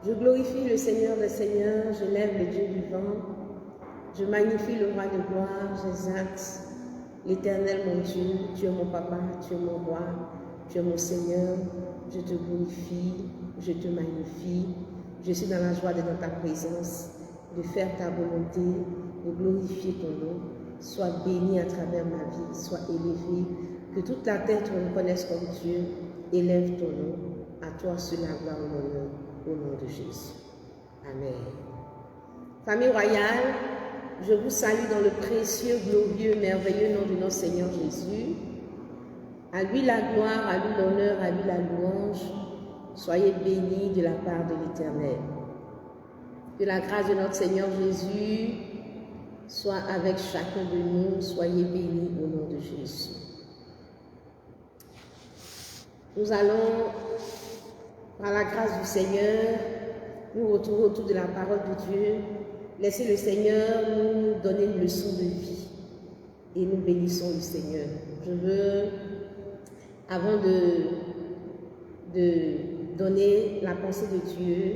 Je glorifie le Seigneur des Seigneurs, je lève le Dieu vivant, je magnifie le roi de gloire, j'exalte l'Éternel mon Dieu, tu es mon papa, tu es mon roi, tu es mon Seigneur, je te glorifie, je te magnifie, je suis dans la joie d'être dans ta présence, de faire ta volonté, de glorifier ton nom. Sois béni à travers ma vie, sois élevé, que toute la terre te reconnaisse comme Dieu, élève ton nom, à toi seul la gloire et l'honneur, au nom de Jésus. Amen. Famille royale, je vous salue dans le précieux, glorieux, merveilleux nom de notre Seigneur Jésus. À lui la gloire, à lui l'honneur, à lui la louange. Soyez bénis de la part de l'Éternel. Que la grâce de notre Seigneur Jésus soit avec chacun de nous. Soyez bénis au nom de Jésus. Nous allons, par la grâce du Seigneur, nous retrouver autour de la parole de Dieu. Laissez le Seigneur nous donner une leçon de vie et nous bénissons le Seigneur. Je veux, avant de donner la pensée de Dieu,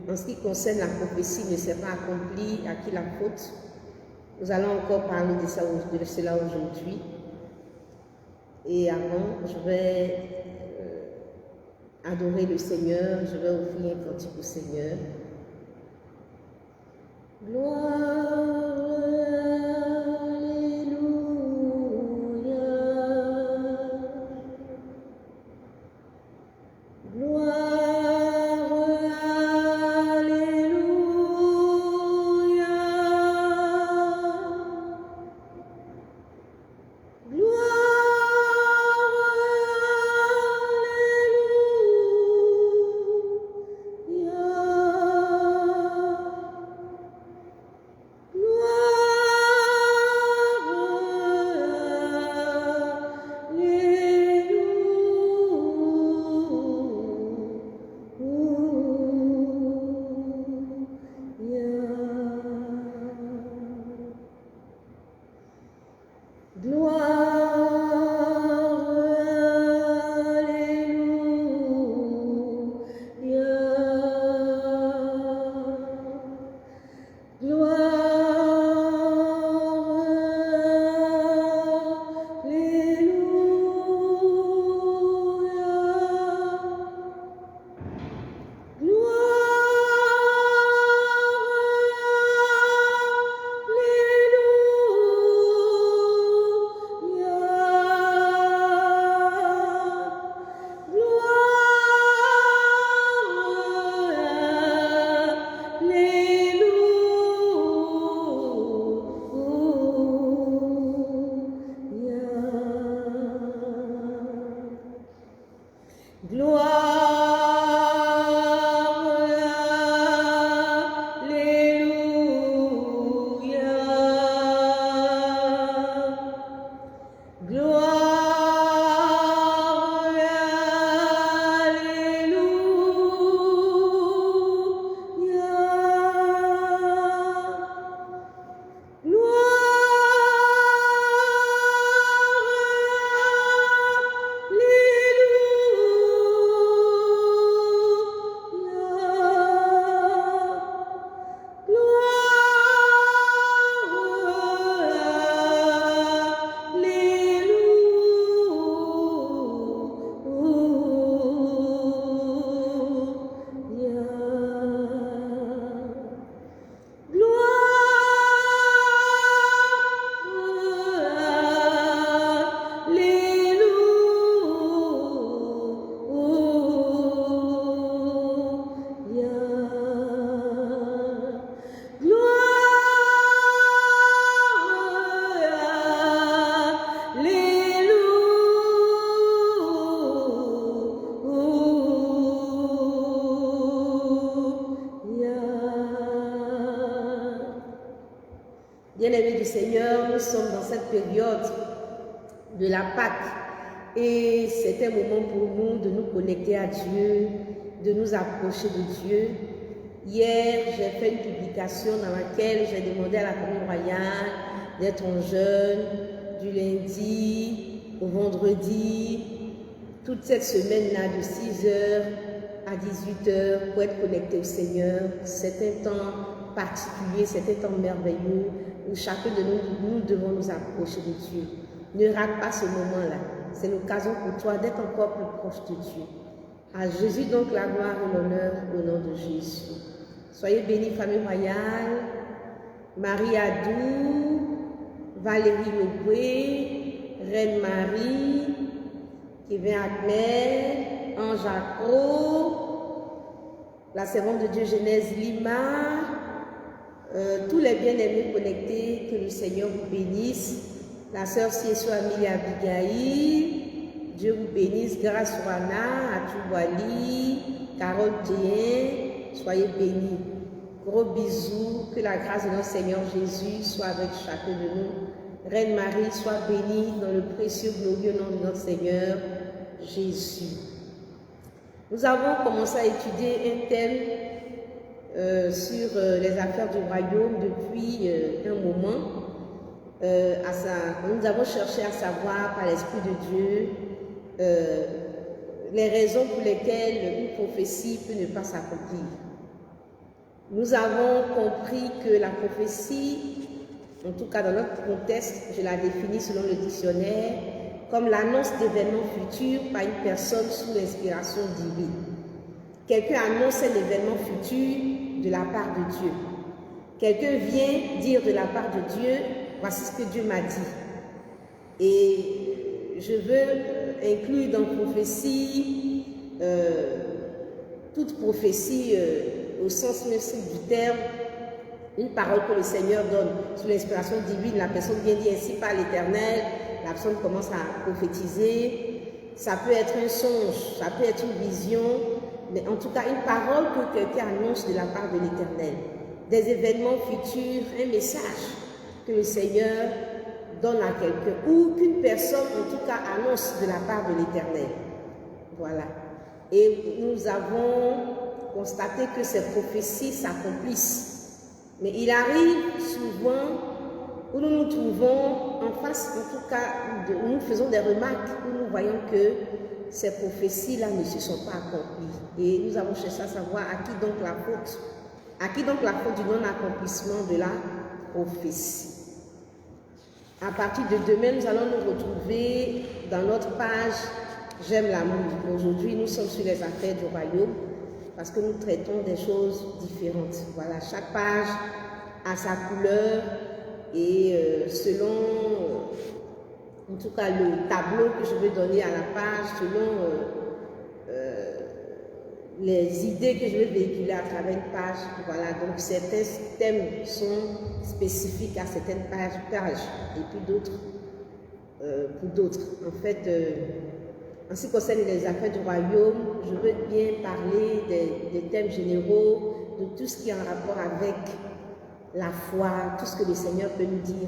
en ce qui concerne la prophétie ne s'est pas accomplie, à qui la faute? Nous allons encore parler de cela aujourd'hui. Et avant, je vais adorer le Seigneur, je vais offrir un cantique au Seigneur. Gloire, alléluia. Gloire, alléluia. Gloire, Bien-aimés du Seigneur, nous sommes dans cette période de la Pâque et c'est un moment pour nous de nous connecter à Dieu, de nous approcher de Dieu. Hier, j'ai fait une publication dans laquelle j'ai demandé à la famille royale d'être en jeûne du lundi au vendredi, toute cette semaine-là de 6h à 18h pour être connecté au Seigneur. C'est un temps particulier, c'est un temps merveilleux où chacun de nous devons nous approcher de Dieu. Ne rate pas ce moment-là. C'est l'occasion pour toi d'être encore plus proche de Dieu. À Jésus donc la gloire et l'honneur au nom de Jésus. Soyez bénis, famille royale. Marie Adou, Valérie Leboué, Reine Marie, Kevin Agner, Ange Accro, la servante de Dieu Genèse Lima, tous les bien-aimés connectés, que le Seigneur vous bénisse. La sœur Sieso Amélie Abigail, Dieu vous bénisse. Grâce Wana, Atouwali, Carole Tien, soyez bénis. Gros bisous, que la grâce de notre Seigneur Jésus soit avec chacun de nous. Reine Marie, sois bénie dans le précieux, glorieux nom de notre Seigneur Jésus. Nous avons commencé à étudier un thème sur les affaires du royaume depuis un moment. Nous avons cherché à savoir par l'Esprit de Dieu les raisons pour lesquelles une prophétie peut ne pas s'accomplir. Nous avons compris que la prophétie, en tout cas dans notre contexte, je la définis selon le dictionnaire, comme l'annonce d'événements futurs par une personne sous l'inspiration divine. Quelqu'un annonce un événement futur de la part de Dieu. Quelqu'un vient dire de la part de Dieu, voici ce que Dieu m'a dit. Et je veux inclure dans prophétie, toute prophétie au sens même du terme, une parole que le Seigneur donne sous l'inspiration divine. La personne vient dire ainsi par l'Éternel, la personne commence à prophétiser. Ça peut être un songe, ça peut être une vision, mais en tout cas une parole que quelqu'un annonce de la part de l'Éternel. Des événements futurs, un message que le Seigneur donne à quelqu'un ou qu'une personne en tout cas annonce de la part de l'Éternel. Voilà. Et nous avons constaté que ces prophéties s'accomplissent. Mais il arrive souvent où nous nous trouvons en face, en tout cas, nous faisons des remarques où nous voyons que ces prophéties-là ne se sont pas accomplies. Et nous avons cherché à savoir à qui donc la faute. À qui donc la faute du non-accomplissement de la prophétie. À partir de demain, nous allons nous retrouver dans notre page « J'aime l'amour ». Aujourd'hui, nous sommes sur les affaires du royaume parce que nous traitons des choses différentes. Voilà, chaque page a sa couleur et selon, en tout cas, le tableau que je vais donner à la page, selon les idées que je vais véhiculer à travers une page. Voilà, donc certains thèmes sont spécifiques à certaines pages et puis d'autres pour d'autres. En fait, en ce qui concerne les affaires du royaume, je veux bien parler des thèmes généraux, de tout ce qui est en rapport avec la foi, tout ce que le Seigneur peut nous dire.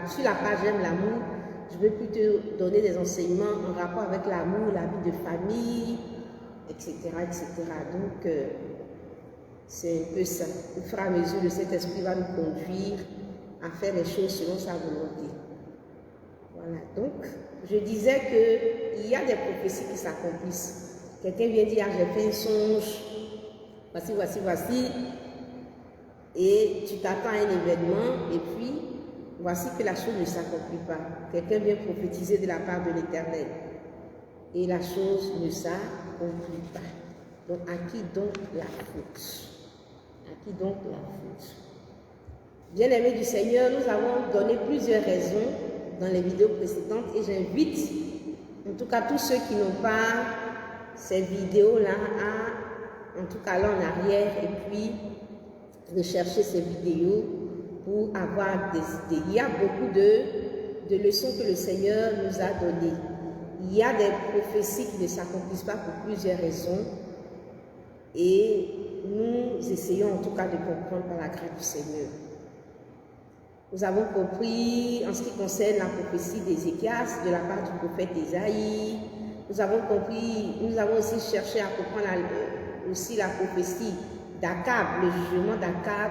Sur la page « J'aime l'amour », je veux plutôt donner des enseignements en rapport avec l'amour, la vie de famille, etc. etc. Donc, c'est un peu ça. Au fur et à mesure, le Saint-Esprit va nous conduire à faire les choses selon sa volonté. Voilà, donc, je disais qu'il y a des prophéties qui s'accomplissent. Quelqu'un vient dire, ah, j'ai fait un songe, voici, et tu t'attends à un événement, et puis, voici que la chose ne s'accomplit pas. Quelqu'un vient prophétiser de la part de l'Éternel, et la chose ne s'accomplit pas. Donc, à qui donc la faute? À qui donc la faute? Bien-aimés du Seigneur, nous avons donné plusieurs raisons dans les vidéos précédentes et j'invite en tout cas tous ceux qui n'ont pas ces vidéos-là à en tout cas aller en arrière et puis rechercher ces vidéos pour avoir des idées. Il y a beaucoup de leçons que le Seigneur nous a données. Il y a des prophéties qui ne s'accomplissent pas pour plusieurs raisons et nous essayons en tout cas de comprendre par la grâce du Seigneur. Nous avons compris en ce qui concerne la prophétie d'Ézéchias de la part du prophète Ésaïe. Nous avons aussi cherché à comprendre aussi la prophétie d'Akab, le jugement d'Akab,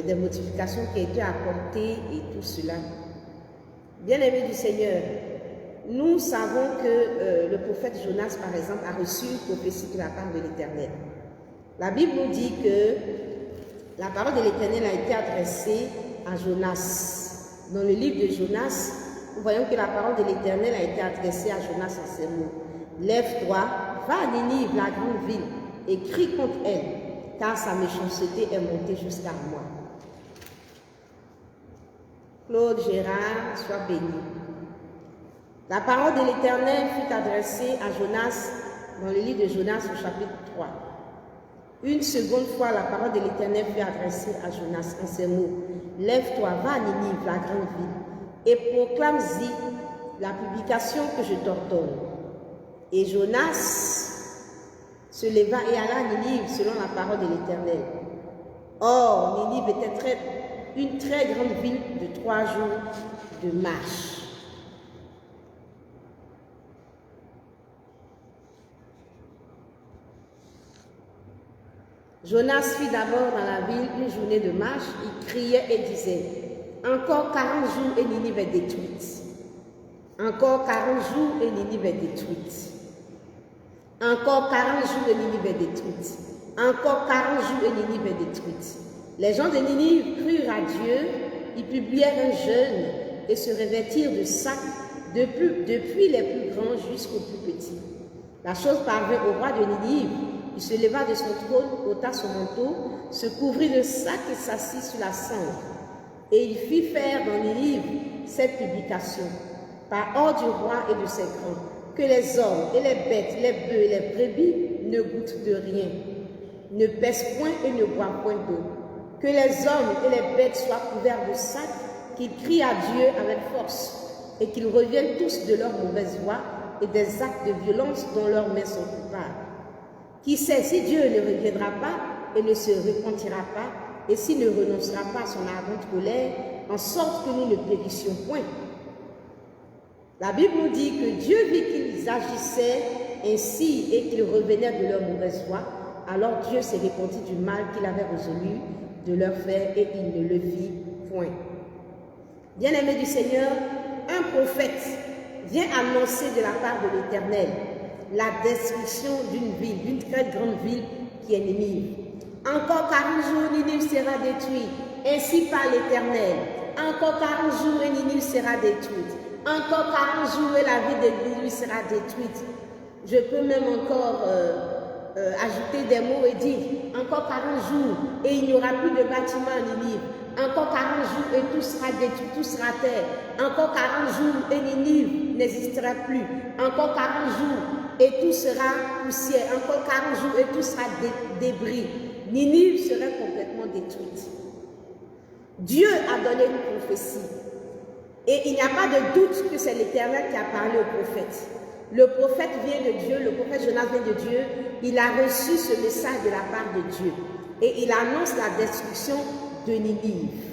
des modifications qui ont été apportées et tout cela. Bien-aimés du Seigneur, nous savons que le prophète Jonas, par exemple, a reçu une prophétie de la part de l'Éternel. La Bible nous dit que la parole de l'Éternel a été adressée à Jonas. Dans le livre de Jonas, nous voyons que la parole de l'Éternel a été adressée à Jonas en ces mots. Lève-toi, va à Ninive, la grande ville, et crie contre elle, car sa méchanceté est montée jusqu'à moi. Claude Gérard, sois béni. La parole de l'Éternel fut adressée à Jonas dans le livre de Jonas au chapitre 3. Une seconde fois, la parole de l'Éternel fut adressée à Jonas en ces mots. Lève-toi, va à Ninive, la grande ville, et proclame-y la publication que je t'ordonne. Et Jonas se leva et alla à Ninive selon la parole de l'Éternel. Or, Ninive était une très grande ville de 3 jours de marche. Jonas fit d'abord dans la ville une journée de marche. Il criait et disait, encore 40 jours et Ninive est détruite. Encore 40 jours et Ninive est détruite. Encore 40 jours et Ninive est détruite. Encore 40 jours et Ninive est détruite. Les gens de Ninive crurent à Dieu, ils publièrent un jeûne et se revêtirent de sacs depuis les plus grands jusqu'aux plus petits. La chose parvint au roi de Ninive. Il se leva de son trône, ôta son manteau, se couvrit de sac et s'assit sur la cendre. Et il fit faire dans Ninive cette publication, par ordre du roi et de ses grands, que les hommes et les bêtes, les bœufs et les brebis ne goûtent de rien, ne pèsent point et ne boivent point d'eau. Que les hommes et les bêtes soient couverts de sac, qu'ils crient à Dieu avec force, et qu'ils reviennent tous de leur mauvaise voie et des actes de violence dont leurs mains sont coupables. Qui sait si Dieu ne reviendra pas et ne se repentira pas, et s'il ne renoncera pas à son ardente colère, en sorte que nous ne périssions point. La Bible nous dit que Dieu vit qu'ils agissaient ainsi et qu'ils revenaient de leur mauvaise voie. Alors Dieu s'est repenti du mal qu'il avait résolu de leur faire et il ne le fit point. Bien-aimés du Seigneur, un prophète vient annoncer de la part de l'Éternel la destruction d'une ville, d'une très grande ville qui est Ninive. Encore 40 jours, Ninive sera détruite, ainsi par l'Éternel. Encore 40 jours et Ninive sera détruite. Encore 40 jours et la ville de Ninive sera détruite. Je peux même encore ajouter des mots et dire encore 40 jours et il n'y aura plus de bâtiments à Ninive. Encore 40 jours et tout sera détruit, tout sera terre. Encore 40 jours et Ninive n'existera plus. Encore 40 jours et tout sera poussière. Encore 40 jours et tout sera débris. Ninive serait complètement détruite. Dieu a donné une prophétie. Et il n'y a pas de doute que c'est l'Éternel qui a parlé au prophète. Le prophète vient de Dieu, le prophète Jonas vient de Dieu. Il a reçu ce message de la part de Dieu. Et il annonce la destruction de Ninive.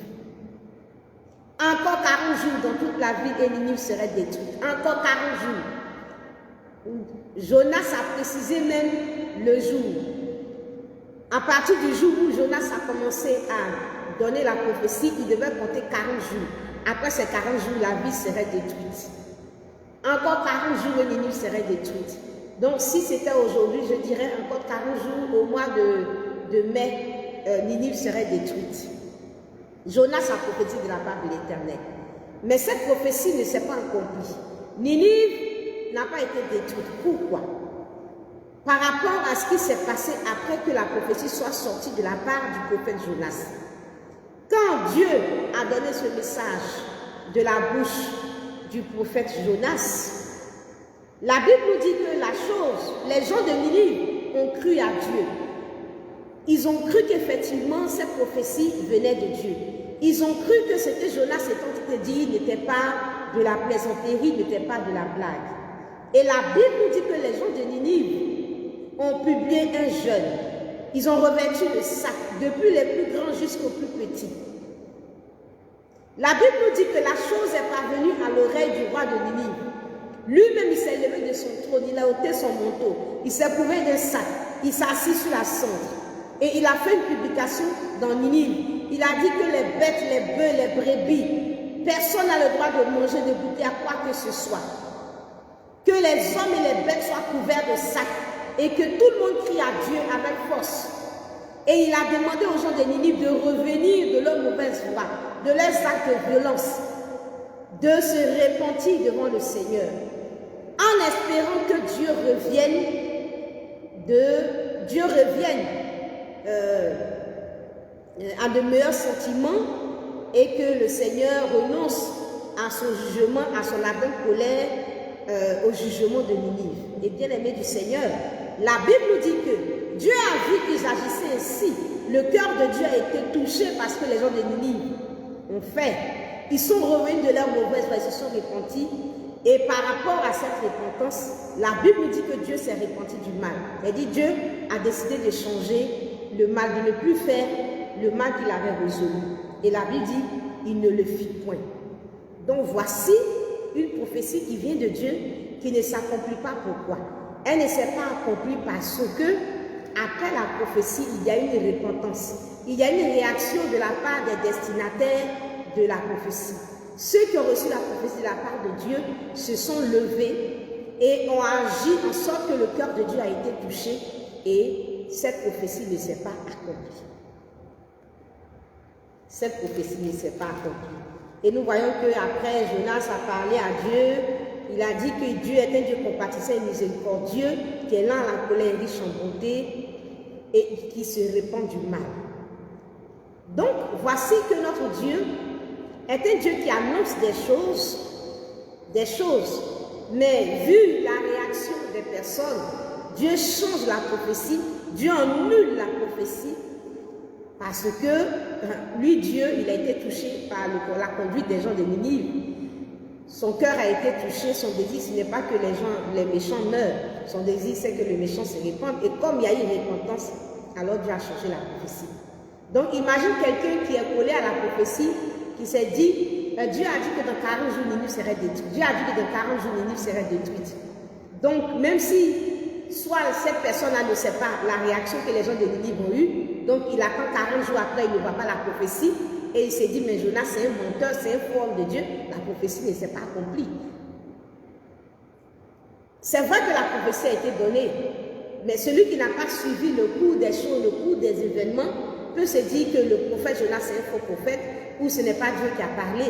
Encore 40 jours dans toute la ville et Ninive serait détruite. Encore 40 jours. Jonas a précisé même le jour. À partir du jour où Jonas a commencé à donner la prophétie, il devait compter 40 jours. Après ces 40 jours, la ville serait détruite. Encore 40 jours et Ninive serait détruite. Donc si c'était aujourd'hui, je dirais encore 40 jours au mois de mai, Ninive serait détruite. Jonas a prophétisé de la part de l'Éternel. Mais cette prophétie ne s'est pas accomplie. Ninive n'a pas été détruite. Pourquoi? Par rapport à ce qui s'est passé après que la prophétie soit sortie de la part du prophète Jonas. Quand Dieu a donné ce message de la bouche du prophète Jonas, la Bible nous dit que la chose, les gens de Ninive ont cru à Dieu. Ils ont cru qu'effectivement cette prophétie venait de Dieu. Ils ont cru que ce que Jonas était dit n'était pas de la plaisanterie, n'était pas de la blague. Et la Bible nous dit que les gens de Ninive ont publié un jeûne. Ils ont revêtu le sac, depuis les plus grands jusqu'aux plus petits. La Bible nous dit que la chose est parvenue à l'oreille du roi de Ninive. Lui-même, il s'est levé de son trône, il a ôté son manteau, il s'est couvert d'un sac, il s'est assis sur la cendre. Et il a fait une publication dans Ninive. Il a dit que les bêtes, les bœufs, les brebis, personne n'a le droit de manger, de goûter à quoi que ce soit. les hommes et les bêtes soient couverts de sac et que tout le monde crie à Dieu avec force. Et il a demandé aux gens de Ninive de revenir de leur mauvaise voie, de leurs actes de violence, de se repentir devant le Seigneur, en espérant que Dieu revienne à de meilleurs sentiments et que le Seigneur renonce à son jugement, à son ardente colère, au jugement de Ninive. Et bien aimé du Seigneur, la Bible nous dit que Dieu a vu qu'ils agissaient ainsi. Le cœur de Dieu a été touché parce que les gens de Ninive ont fait. Ils sont revenus de leur mauvaise voie, ils se sont repentis. Et par rapport à cette repentance, la Bible nous dit que Dieu s'est repenti du mal. C'est-à-dire Dieu a décidé de changer le mal, de ne plus faire le mal qu'il avait résolu. Et la Bible dit, il ne le fit point. Donc voici une prophétie qui vient de Dieu, qui ne s'accomplit pas. Pourquoi? Elle ne s'est pas accomplie parce que, après la prophétie, il y a une repentance. Il y a une réaction de la part des destinataires de la prophétie. Ceux qui ont reçu la prophétie de la part de Dieu se sont levés et ont agi en sorte que le cœur de Dieu a été touché et cette prophétie ne s'est pas accomplie. Cette prophétie ne s'est pas accomplie. Et nous voyons qu'après Jonas a parlé à Dieu, il a dit que Dieu est un Dieu compatissant et miséricordieux, qui est lent à la colère, riche en bonté et qui se répand du mal. Donc, voici que notre Dieu est un Dieu qui annonce des choses, mais vu la réaction des personnes, Dieu change la prophétie, Dieu annule la prophétie, parce que lui, Dieu, il a été touché par la conduite des gens de Ninive. Son cœur a été touché, son désir, ce n'est pas que les méchants meurent, son désir c'est que les méchants se répandent, et comme il y a eu repentance, alors Dieu a changé la prophétie. Donc imagine quelqu'un qui est collé à la prophétie, qui s'est dit, Dieu a dit que dans 40 jours, Ninive serait détruite. Dieu a dit que dans 40 jours, Ninive serait détruite. Donc, même si, soit cette personne-là ne sait pas la réaction que les gens de Ninive ont eue, donc il attend 40 jours après, il ne voit pas la prophétie, et il s'est dit, mais Jonas, c'est un menteur, c'est un faux homme de Dieu, la prophétie ne s'est pas accomplie. C'est vrai que la prophétie a été donnée, mais celui qui n'a pas suivi le cours des choses, le cours des événements, peut se dire que le prophète Jonas est un faux prophète, ou ce n'est pas Dieu qui a parlé.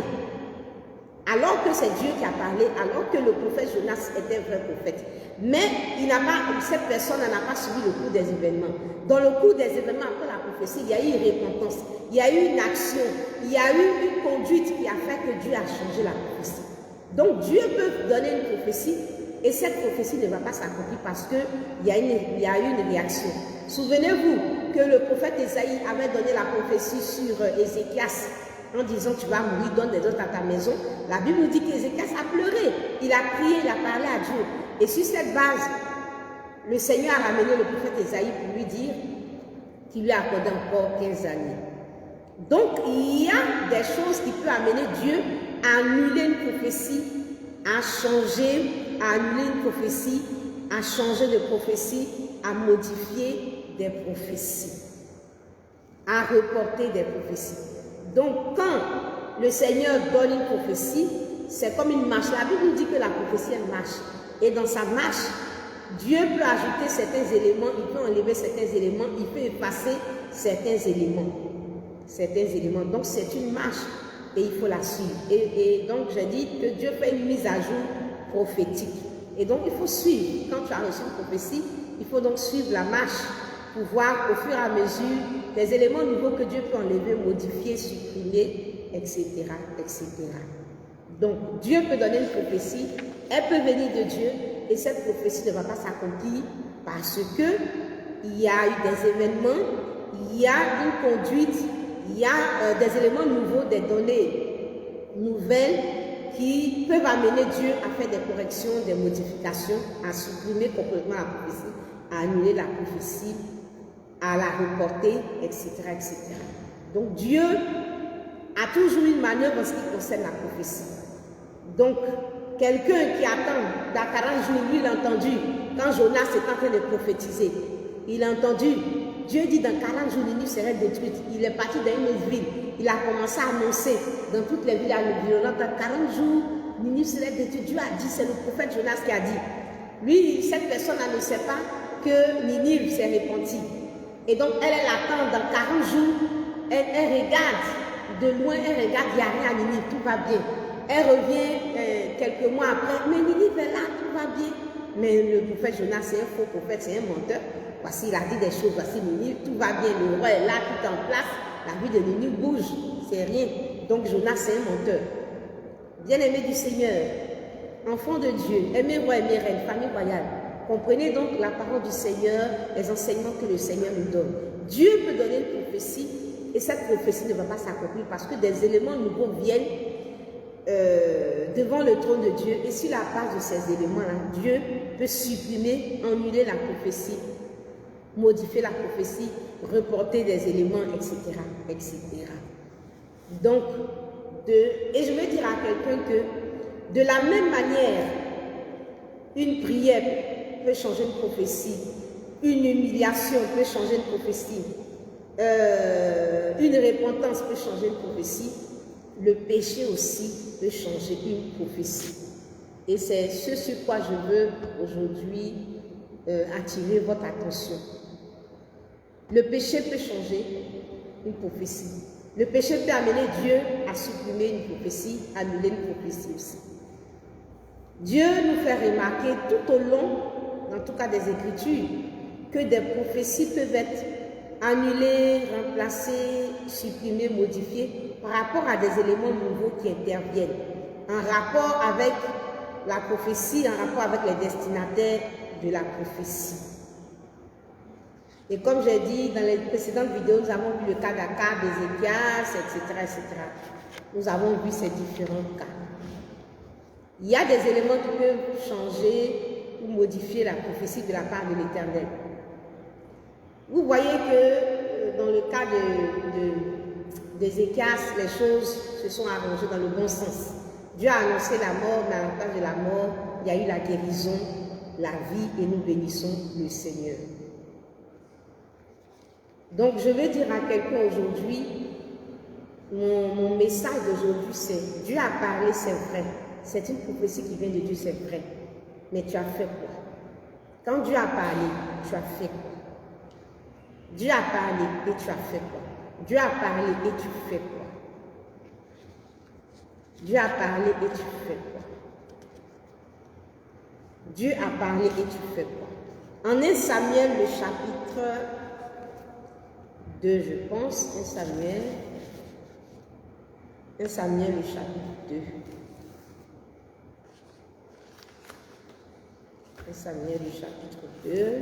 Alors que c'est Dieu qui a parlé, alors que le prophète Jonas était un vrai prophète. Mais cette personne n'a pas suivi le cours des événements. Dans le cours des événements, après la prophétie, il y a eu une repentance, il y a eu une action, il y a eu une conduite qui a fait que Dieu a changé la prophétie. Donc Dieu peut donner une prophétie et cette prophétie ne va pas s'accomplir parce qu'il y a eu une réaction. Souvenez-vous que le prophète Ésaïe avait donné la prophétie sur Ézéchias en disant tu vas mourir, donne des autres à ta maison. La Bible nous dit qu'Ézéchias a pleuré, il a prié, il a parlé à Dieu. Et sur cette base, le Seigneur a ramené le prophète Ésaïe pour lui dire qu'il lui a accordé encore 15 années. Donc il y a des choses qui peuvent amener Dieu à annuler une prophétie, à changer, à annuler une prophétie, à changer de prophétie, à modifier des prophéties, à reporter des prophéties. Donc quand le Seigneur donne une prophétie, c'est comme une marche. La Bible nous dit que la prophétie est une marche. Et dans sa marche, Dieu peut ajouter certains éléments, il peut enlever certains éléments, il peut effacer certains éléments. Donc c'est une marche et il faut la suivre. Et donc j'ai dit que Dieu fait une mise à jour prophétique. Et donc il faut suivre. Quand tu as reçu une prophétie, il faut donc suivre la marche pour voir au fur et à mesure les éléments nouveaux que Dieu peut enlever, modifier, supprimer, etc. etc. Donc Dieu peut donner une prophétie, elle peut venir de Dieu et cette prophétie ne va pas s'accomplir parce qu'il y a eu des événements, il y a une conduite, il y a des éléments nouveaux, des données nouvelles qui peuvent amener Dieu à faire des corrections, des modifications, à supprimer complètement la prophétie, à annuler la prophétie, à la reporter, etc. etc. Donc Dieu a toujours une manœuvre en ce qui concerne la prophétie. Donc, quelqu'un qui attend dans 40 jours, lui il a entendu, quand Jonas est en train de prophétiser, il a entendu, Dieu dit dans 40 jours, Ninive serait détruite. Il est parti dans une autre ville, il a commencé à annoncer dans toutes les villes environnantes, dans 40 jours, Ninive serait détruite. Dieu a dit, c'est le prophète Jonas qui a dit. Lui, cette personne-là ne sait pas que Ninive s'est repentie. Et donc, elle attend dans 40 jours, elle regarde de loin, elle regarde, il n'y a rien à Ninive, tout va bien. Elle revient quelques mois après, mais Ninive est là, tout va bien. Mais le prophète Jonas, c'est un faux prophète, c'est un menteur. Voici, il a dit des choses, voici Ninive, tout va bien, le roi est là, tout en place, la vie de Ninive bouge, c'est rien. Donc Jonas, c'est un menteur. Bien-aimés du Seigneur, enfants de Dieu, aimez roi, aimez reine, famille royale, comprenez donc la parole du Seigneur, les enseignements que le Seigneur nous donne. Dieu peut donner une prophétie et cette prophétie ne va pas s'accomplir parce que des éléments nouveaux viennent devant le trône de Dieu. Et sur la base de ces éléments-là, Dieu peut supprimer, annuler la prophétie, modifier la prophétie, reporter des éléments, etc. etc. Donc, et je veux dire à quelqu'un que de la même manière, une prière peut changer une prophétie, une humiliation peut changer une prophétie, une repentance peut changer une prophétie, le péché aussi peut changer une prophétie. Et c'est ce sur quoi je veux aujourd'hui attirer votre attention. Le péché peut changer une prophétie. Le péché peut amener Dieu à supprimer une prophétie, à annuler une prophétie aussi. Dieu nous fait remarquer tout au long, en tout cas des Écritures, que des prophéties peuvent être annulées, remplacées, supprimées, modifiées par rapport à des éléments nouveaux qui interviennent, en rapport avec la prophétie, en rapport avec les destinataires de la prophétie. Et comme j'ai dit dans les précédentes vidéos, nous avons vu le cas d'Akab, d'Ézéchias, etc., etc. Nous avons vu ces différents cas. Il y a des éléments qui peuvent changer ou modifier la prophétie de la part de l'Éternel. Vous voyez que dans le cas d'Ézéchias, les choses se sont arrangées dans le bon sens. Dieu a annoncé la mort, mais à la place de la mort, il y a eu la guérison, la vie, et nous bénissons le Seigneur. Donc, je veux dire à quelqu'un aujourd'hui, mon message d'aujourd'hui, c'est Dieu a parlé, c'est vrai. C'est une prophétie qui vient de Dieu, c'est vrai. Mais tu as fait quoi? Quand Dieu a parlé, tu as fait quoi? Dieu a parlé et tu as fait quoi? Dieu a parlé et tu fais quoi? Dieu a parlé et tu fais quoi? Dieu a parlé et tu fais quoi? En 1 Samuel, le chapitre 2, je pense, 1 Samuel, le chapitre 2. 1 Samuel, le chapitre 2.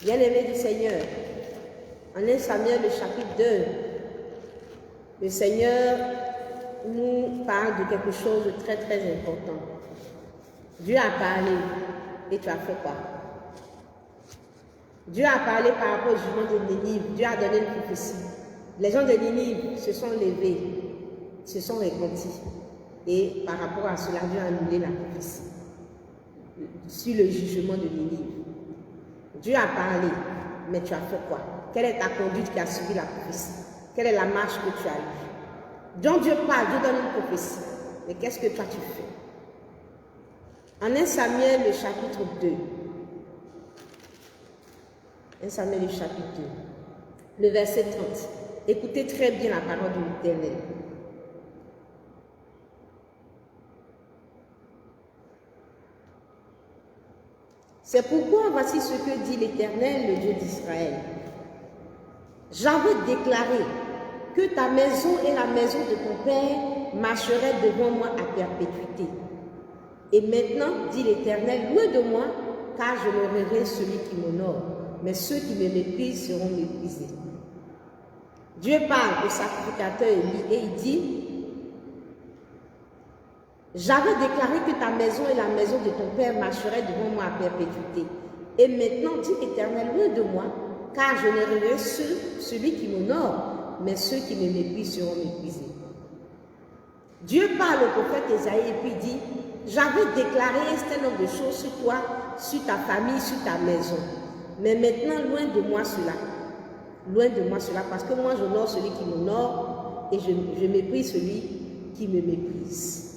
Bien-aimés du Seigneur, en 1 Samuel, le chapitre 2, le Seigneur nous parle de quelque chose de très très important. Dieu a parlé et tu as fait quoi? Dieu a parlé par rapport au jugement de Ninive. Dieu a donné une prophétie. Les gens de Ninive se sont levés, se sont repentis. Et par rapport à cela, Dieu a annulé la prophétie sur le jugement de Ninive. Dieu a parlé, mais tu as fait quoi? Quelle est ta conduite qui a suivi la prophétie? Quelle est la marche que tu as eue? Donc Dieu parle, Dieu donne une prophétie. Mais qu'est-ce que toi tu fais? En 1 Samuel, le chapitre 2. 1 Samuel, le chapitre 2. Le verset 30. Écoutez très bien la parole de l'Éternel. C'est pourquoi voici ce que dit l'Éternel, le Dieu d'Israël. J'avais déclaré que ta maison et la maison de ton père marcheraient devant moi à perpétuité. Et maintenant, dit l'Éternel, loin de moi, car je n'honorerai celui qui m'honore, mais ceux qui me méprisent seront méprisés. Dieu parle au sacrificateur Élie et il dit, j'avais déclaré que ta maison et la maison de ton père marcheraient devant moi à perpétuité. Et maintenant, dit l'Éternel, loin de moi, car je n'honorerai celui qui m'honore, mais ceux qui me méprisent seront méprisés. Dieu parle au prophète Ésaïe et puis dit, j'avais déclaré un certain nombre de choses sur toi, sur ta famille, sur ta maison. Mais maintenant, loin de moi cela. Loin de moi cela, parce que moi j'honore celui qui m'honore et je méprise celui qui me méprise.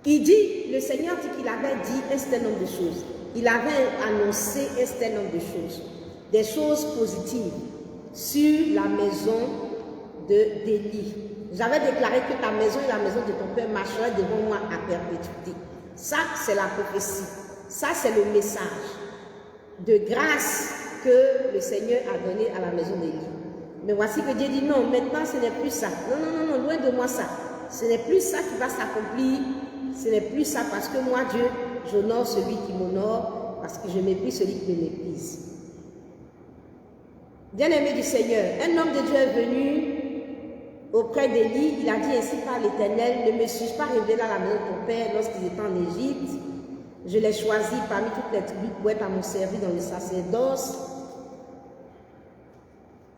Il dit, le Seigneur dit qu'il avait dit un certain nombre de choses. Il avait annoncé un certain nombre de choses. Des choses positives sur la maison d'Élie. J'avais déclaré que ta maison et la maison de ton père marcheraient devant moi à perpétuité. Ça, c'est la prophétie. Ça, c'est le message de grâce que le Seigneur a donné à la maison d'Élie. Mais voici que Dieu dit non, maintenant ce n'est plus ça. Non, non, non, non, loin de moi ça. Ce n'est plus ça qui va s'accomplir. Ce n'est plus ça parce que moi, Dieu, j'honore celui qui m'honore parce que je méprise celui qui me méprise. Bien-aimé du Seigneur, un homme de Dieu est venu auprès d'Élie, il a dit ainsi par l'Éternel, ne me suis-je pas révélé à la maison de ton père lorsqu'ils étaient en Égypte? Je l'ai choisi parmi toutes les tribus pour être à mon service dans le sacerdoce.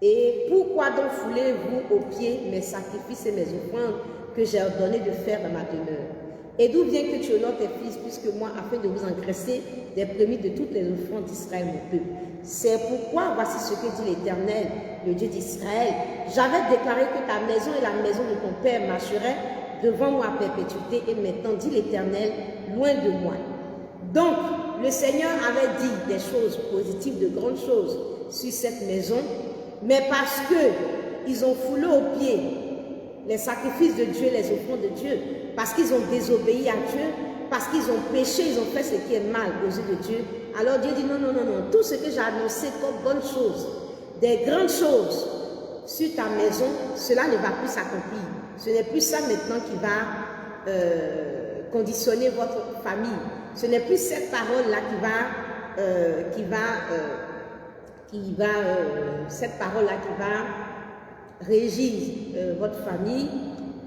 Et pourquoi donc foulez-vous aux pieds mes sacrifices et mes offrandes que j'ai ordonné de faire dans ma demeure? Et d'où vient que tu honores tes fils plus que moi afin de vous engraisser des prémices de toutes les offrandes d'Israël, mon peuple? C'est pourquoi voici ce que dit l'Éternel, le Dieu d'Israël. J'avais déclaré que ta maison et la maison de ton père marcheraient devant moi à perpétuité, et maintenant, dit l'Éternel, loin de moi. Donc, le Seigneur avait dit des choses positives, de grandes choses sur cette maison, mais parce qu'ils ont foulé aux pieds les sacrifices de Dieu, les offrandes de Dieu, parce qu'ils ont désobéi à Dieu, parce qu'ils ont péché, ils ont fait ce qui est mal aux yeux de Dieu. Alors Dieu dit non, non, non, non, tout ce que j'ai annoncé comme bonnes choses, des grandes choses sur ta maison, cela ne va plus s'accomplir. Ce n'est plus ça maintenant qui va conditionner votre famille. Ce n'est plus cette parole-là cette parole-là qui va régir votre famille.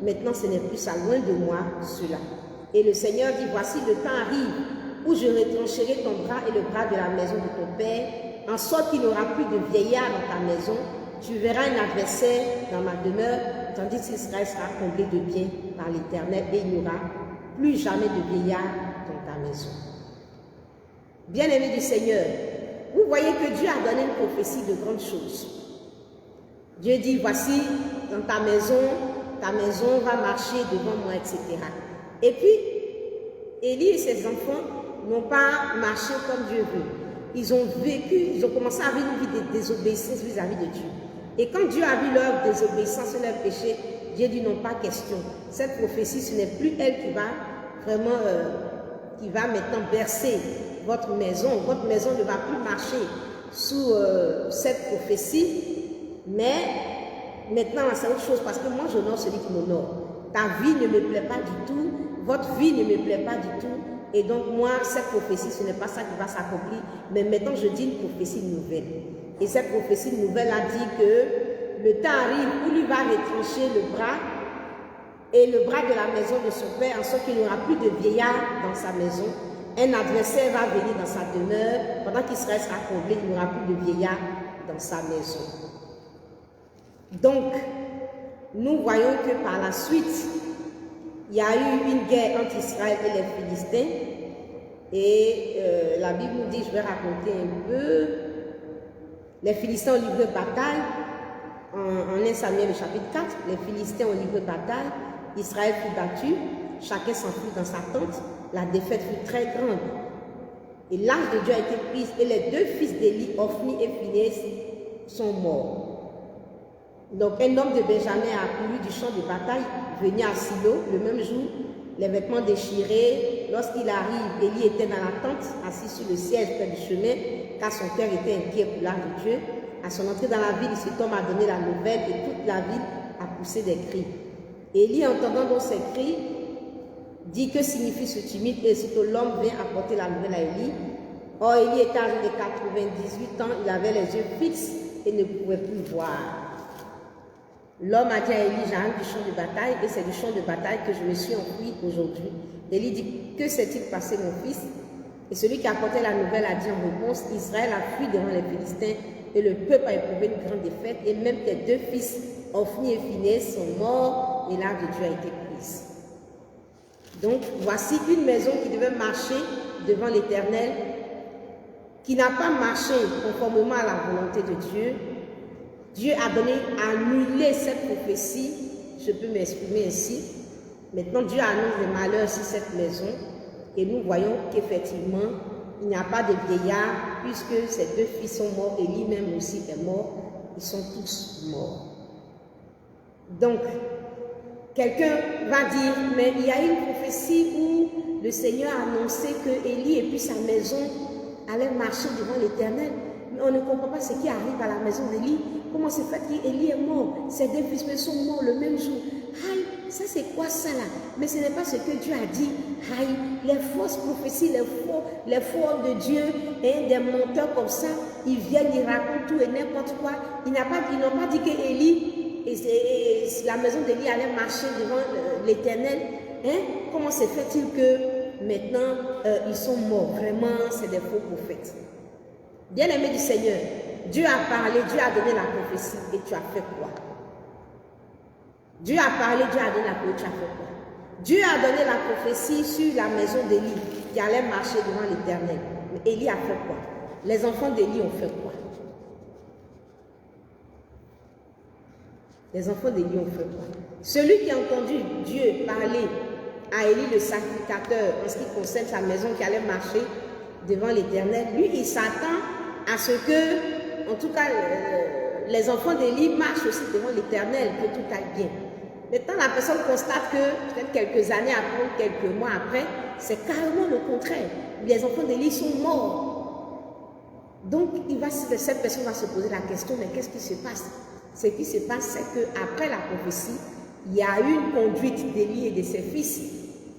Maintenant, ce n'est plus ça, loin de moi, cela. Et le Seigneur dit, voici le temps arrive où je retrancherai ton bras et le bras de la maison de ton père, en sorte qu'il n'y aura plus de vieillard dans ta maison. Tu verras un adversaire dans ma demeure, tandis qu'Israël sera comblé de bien par l'Éternel, et il n'y aura plus jamais de vieillard dans ta maison. Bien-aimés du Seigneur, vous voyez que Dieu a donné une prophétie de grandes choses. Dieu dit, voici, dans ta maison va marcher devant moi, etc. Et puis, Élie et ses enfants n'ont pas marché comme Dieu veut. Ils ont vécu, ils ont commencé à vivre une vie de désobéissance vis-à-vis de Dieu. Et quand Dieu a vu leur désobéissance et leur péché, Dieu dit non, pas question. Cette prophétie, ce n'est plus elle qui va vraiment, qui va maintenant bercer votre maison. Votre maison ne va plus marcher sous cette prophétie, mais maintenant c'est autre chose parce que moi j'honore celui qui m'honore. Ta vie ne me plaît pas du tout, votre vie ne me plaît pas du tout, et donc moi cette prophétie ce n'est pas ça qui va s'accomplir, mais maintenant je dis une prophétie nouvelle. Et cette prophétie nouvelle a dit que le temps arrive où lui va retrancher le bras et le bras de la maison de son père, en sorte qu'il n'y aura plus de vieillard dans sa maison. Un adversaire va venir dans sa demeure, pendant qu'Israël sera comblé, il n'y aura plus de vieillard dans sa maison. Donc, nous voyons que par la suite, il y a eu une guerre entre Israël et les Philistins. Et la Bible nous dit, je vais raconter un peu, les Philistins ont livré bataille, en 1 Samuel le chapitre 4, les Philistins ont livré bataille, Israël fut battu, chacun s'enfuit dans sa tente, la défaite fut très grande. Et l'arche de Dieu a été prise et les deux fils d'Élie, Ophni et Phinehas, sont morts. Donc un homme de Benjamin a couru du champ de bataille, venu à Silo le même jour, les vêtements déchirés. Lorsqu'il arrive, Élie était dans la tente, assis sur le siège près du chemin, car son cœur était inquiet pour l'arche de Dieu. À son entrée dans la ville, cet homme a donné la nouvelle et toute la ville a poussé des cris. Élie, entendant donc ces cris, dit que signifie ce tumulte, et sitôt l'homme vient apporter la nouvelle à Élie. Or, Élie était âgé de 98 ans, il avait les yeux fixes et ne pouvait plus voir. L'homme a dit à Élie, j'arrive du champ de bataille et c'est du champ de bataille que je me suis enfui aujourd'hui. Élie dit, que s'est-il passé mon fils? Et celui qui apportait la nouvelle a dit en réponse, Israël a fui devant les Philistins et le peuple a éprouvé une grande défaite et même tes deux fils, Ophni et Phinehas, sont morts et l'arche de Dieu a été prise. Donc voici une maison qui devait marcher devant l'Éternel, qui n'a pas marché conformément à la volonté de Dieu. Dieu a donné à annuler cette prophétie, je peux m'exprimer ainsi. Maintenant, Dieu annonce des malheurs sur cette maison et nous voyons qu'effectivement, il n'y a pas de vieillard puisque ses 2 fils sont morts et lui-même aussi est mort. Ils sont tous morts. Donc, quelqu'un va dire, mais il y a une prophétie où le Seigneur a annoncé que Élie et puis sa maison allaient marcher devant l'Éternel. Mais on ne comprend pas ce qui arrive à la maison d'Élie. Comment c'est fait qu'Élie est mort? Ses 2 fils sont morts le même jour. Aïe, ça c'est quoi ça là? Mais ce n'est pas ce que Dieu a dit. Aïe, les fausses prophéties, les faux hommes de Dieu, et des menteurs comme ça, ils viennent, ils racontent tout et n'importe quoi. Ils n'ont pas dit qu'Élie et la maison d'Élie allait marcher devant l'Éternel. Hein? Comment se fait-il que maintenant ils sont morts? Vraiment, c'est des faux prophètes. Bien-aimé du Seigneur, Dieu a parlé, Dieu a donné la prophétie et tu as fait quoi? Dieu a parlé, Dieu a donné la prophétie, tu as fait quoi? Dieu a donné la prophétie sur la maison d'Élie qui allait marcher devant l'Éternel. Mais Élie a fait quoi? Les enfants d'Élie ont fait quoi? Les enfants d'Élie ont fait quoi? Celui qui a entendu Dieu parler à Élie le sacrificateur en ce qui concerne sa maison qui allait marcher devant l'Éternel, lui il s'attend à ce que, en tout cas, les enfants d'Élie marchent aussi devant l'Éternel, que tout aille bien. Maintenant, la personne constate que, peut-être quelques années après, ou quelques mois après, c'est carrément le contraire. Les enfants d'Élie sont morts. Donc, cette personne va se poser la question, mais qu'est-ce qui se passe? Ce qui se passe, c'est qu'après la prophétie, il y a eu une conduite d'Élie et de ses fils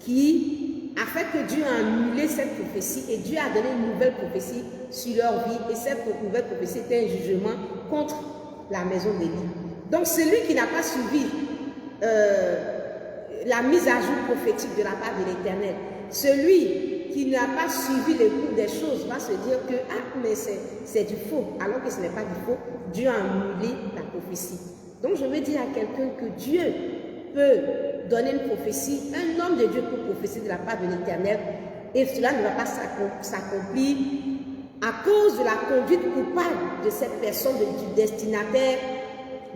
qui a fait que Dieu a annulé cette prophétie et Dieu a donné une nouvelle prophétie sur leur vie. Et cette nouvelle prophétie était un jugement contre la maison d'Élie. Donc, celui qui n'a pas suivi la mise à jour prophétique de la part de l'Éternel, celui qui n'a pas suivi le cours des choses va se dire que ah, mais c'est du faux, alors que ce n'est pas du faux. Dieu a annulé la prophétie. Donc je veux dire à quelqu'un que Dieu peut donner une prophétie, un homme de Dieu peut prophétiser de la part de l'Éternel, et cela ne va pas s'accomplir à cause de la conduite coupable de cette personne, du destinataire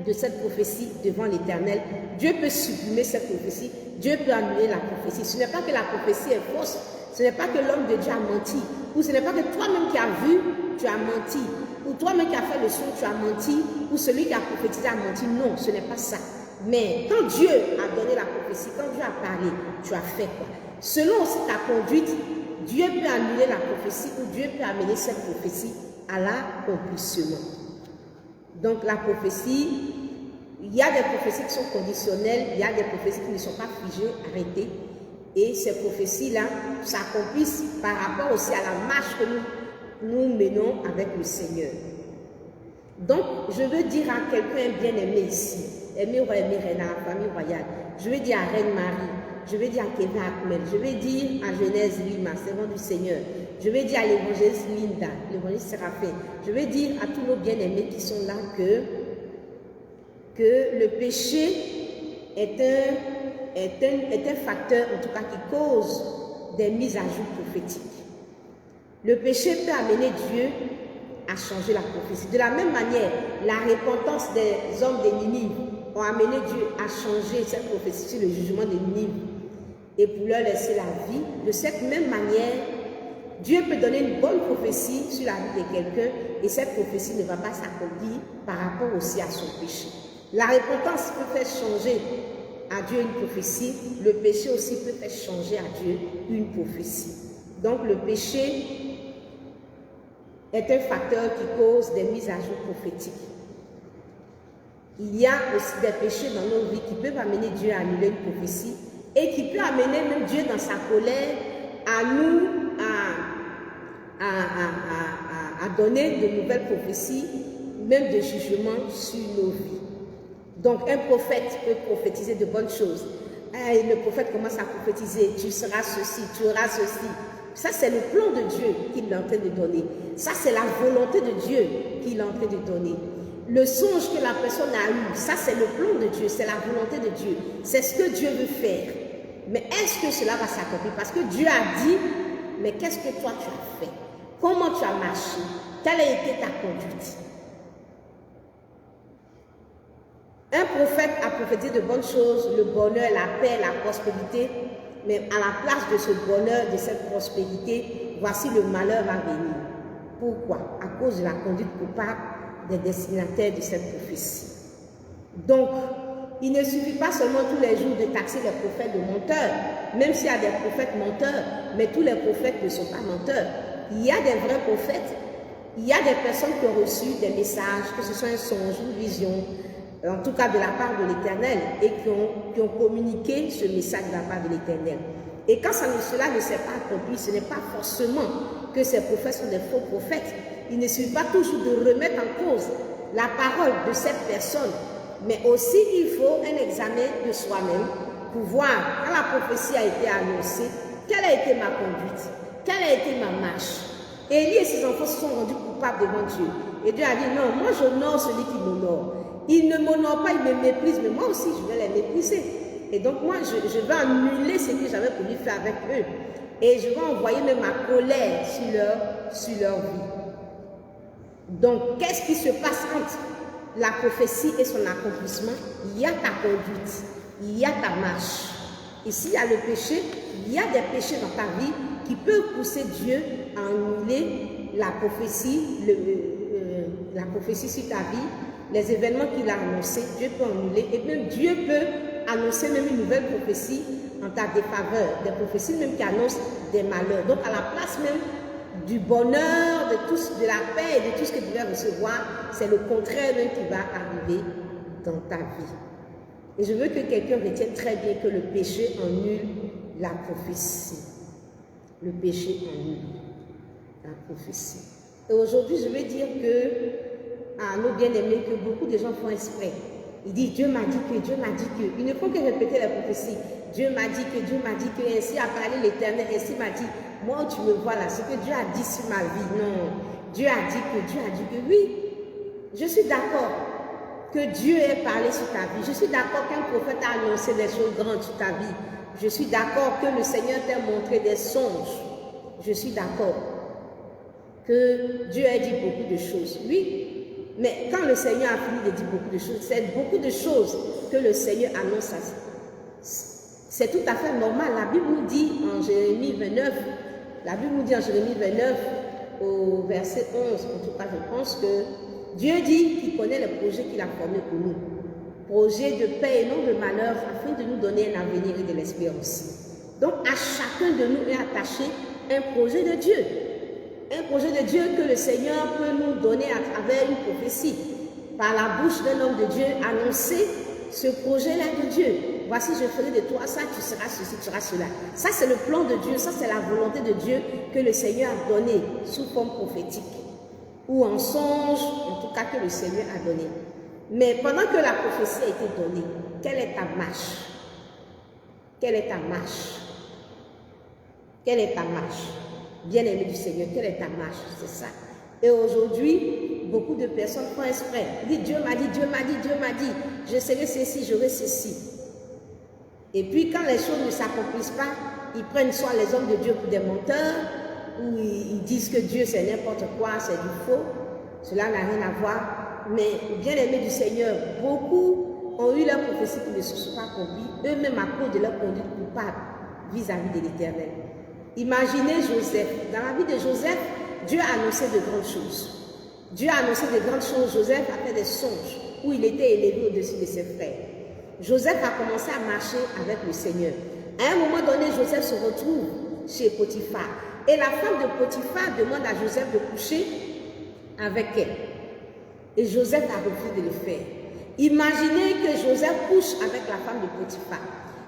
de cette prophétie devant l'Éternel. Dieu peut supprimer cette prophétie, Dieu peut annuler la prophétie. Ce n'est pas que la prophétie est fausse, ce n'est pas que l'homme de Dieu a menti, ou ce n'est pas que toi-même qui as vu, tu as menti, ou toi-même qui as fait le son, tu as menti, ou celui qui a prophétisé a menti. Non, ce n'est pas ça. Mais quand Dieu a donné la prophétie, quand Dieu a parlé, tu as fait quoi? Selon aussi ta conduite, Dieu peut annuler la prophétie ou Dieu peut amener cette prophétie à l'accomplissement. Donc la prophétie, il y a des prophéties qui sont conditionnelles, il y a des prophéties qui ne sont pas figées, arrêtées. Et ces prophéties-là s'accomplissent par rapport aussi à la marche que nous menons avec le Seigneur. Donc, je veux dire à quelqu'un bien-aimé ici, aimé ou aimé Reine, à la famille royale, je veux dire à Reine Marie, je veux dire à Kevin Akmel, je veux dire à Genèse Lima, servant du Seigneur, je veux dire à l'évangéliste Linda, l'évangéliste Séraphin, je veux dire à tous nos bien-aimés qui sont là que le péché est un facteur, en tout cas, qui cause des mises à jour prophétiques. Le péché peut amener Dieu à changer la prophétie. De la même manière, la repentance des hommes de Ninive ont amené Dieu à changer cette prophétie sur le jugement de Ninive et pour leur laisser la vie. De cette même manière, Dieu peut donner une bonne prophétie sur la vie de quelqu'un et cette prophétie ne va pas s'accomplir par rapport aussi à son péché. La repentance peut faire changer à Dieu une prophétie, le péché aussi peut faire changer à Dieu une prophétie. Donc le péché est un facteur qui cause des mises à jour prophétiques. Il y a aussi des péchés dans nos vies qui peuvent amener Dieu à annuler une prophétie et qui peut amener même Dieu dans sa colère à nous, à donner de nouvelles prophéties, même de jugement sur nos vies. Donc un prophète peut prophétiser de bonnes choses. Et le prophète commence à prophétiser, tu seras ceci, tu auras ceci. Ça, c'est le plan de Dieu qu'il est en train de donner. Ça, c'est la volonté de Dieu qu'il est en train de donner. Le songe que la personne a eu, ça, c'est le plan de Dieu, c'est la volonté de Dieu. C'est ce que Dieu veut faire. Mais est-ce que cela va s'accomplir? Parce que Dieu a dit, mais qu'est-ce que toi tu as fait? Comment tu as marché? Quelle a été ta conduite? Un prophète a prophétisé de bonnes choses, le bonheur, la paix, la prospérité, mais à la place de ce bonheur, de cette prospérité, voici le malheur va venir. Pourquoi? À cause de la conduite coupable des destinataires de cette prophétie. Donc, il ne suffit pas seulement tous les jours de taxer les prophètes de menteurs, même s'il y a des prophètes menteurs, mais tous les prophètes ne sont pas menteurs. Il y a des vrais prophètes, il y a des personnes qui ont reçu des messages, que ce soit un songe, une vision, en tout cas de la part de l'Éternel, et qui ont communiqué ce message de la part de l'Éternel. Et quand cela ne s'est pas accompli, ce n'est pas forcément que ces prophètes sont des faux prophètes. Il ne suffit pas toujours de remettre en cause la parole de cette personne, mais aussi il faut un examen de soi-même pour voir, quand la prophétie a été annoncée, quelle a été ma conduite, quelle a été ma marche. Élie et ses enfants se sont rendus coupables devant Dieu. Et Dieu a dit, non, moi j'honore celui qui m'honore. Il ne m'honore pas, il me méprise, mais moi aussi je vais les mépriser. Et donc moi je vais annuler ce que j'avais voulu faire avec eux. Et je vais envoyer même ma colère sur leur vie. Donc qu'est-ce qui se passe entre la prophétie et son accomplissement? Il y a ta conduite, il y a ta marche. Et s'il y a le péché, il y a des péchés dans ta vie qui peuvent pousser Dieu à annuler la prophétie sur ta vie, les événements qu'il a annoncés, Dieu peut annuler, et même Dieu peut annoncer même une nouvelle prophétie en ta défaveur, des prophéties même qui annoncent des malheurs. Donc à la place même du bonheur, de la paix et de tout ce que tu vas recevoir, c'est le contraire même qui va arriver dans ta vie. Et je veux que quelqu'un retienne très bien que le péché annule la prophétie. Le péché annule la prophétie. Et aujourd'hui, je vais dire à nos bien-aimés que beaucoup de gens font exprès. Ils disent Dieu m'a dit que, Dieu m'a dit que. Ils ne font que répéter la prophétie. Dieu m'a dit que, Dieu m'a dit que, ainsi a parlé l'Éternel, ainsi m'a dit. Moi, tu me vois là, ce que Dieu a dit sur ma vie. Non, Dieu a dit que, Dieu a dit que. Oui, je suis d'accord que Dieu ait parlé sur ta vie. Je suis d'accord qu'un prophète a annoncé des choses grandes sur ta vie. Je suis d'accord que le Seigneur t'a montré des songes. Je suis d'accord que Dieu a dit beaucoup de choses. Oui, mais quand le Seigneur a fini de dire beaucoup de choses, c'est beaucoup de choses que le Seigneur annonce. C'est tout à fait normal. La Bible nous dit en Jérémie 29, au verset 11, en tout cas je pense que Dieu dit qu'il connaît les projets qu'il a formés pour nous. Projets de paix et non de malheur, afin de nous donner un avenir et de l'espérance. Donc à chacun de nous est attaché un projet de Dieu. Un projet de Dieu que le Seigneur peut nous donner à travers une prophétie. Par la bouche d'un homme de Dieu, annoncer ce projet-là de Dieu. Voici, je ferai de toi ça, tu seras ceci, tu seras cela. Ça, c'est le plan de Dieu, ça, c'est la volonté de Dieu que le Seigneur a donné sous forme prophétique. Ou en songe, en tout cas que le Seigneur a donné. Mais pendant que la prophétie a été donnée, quelle est ta marche? Quelle est ta marche? Quelle est ta marche? Bien-aimé du Seigneur, quelle est ta marche? C'est ça. Et aujourd'hui, beaucoup de personnes font exprès. Ils disent, Dieu m'a dit, Dieu m'a dit, Dieu m'a dit, je serai ceci, j'aurai ceci. Et puis quand les choses ne s'accomplissent pas, ils prennent soit les hommes de Dieu pour des menteurs, ou ils disent que Dieu c'est n'importe quoi, c'est du faux. Cela n'a rien à voir. Mais bien-aimés du Seigneur, beaucoup ont eu leur prophétie qui ne se sont pas accomplies, eux-mêmes à cause de leur conduite coupable vis-à-vis de l'Éternel. Imaginez Joseph. Dans la vie de Joseph, Dieu a annoncé de grandes choses. Dieu a annoncé de grandes choses. Joseph a fait des songes où il était élevé au-dessus de ses frères. Joseph a commencé à marcher avec le Seigneur. À un moment donné, Joseph se retrouve chez Potiphar. Et la femme de Potiphar demande à Joseph de coucher avec elle. Et Joseph a refusé de le faire. Imaginez que Joseph couche avec la femme de Potiphar.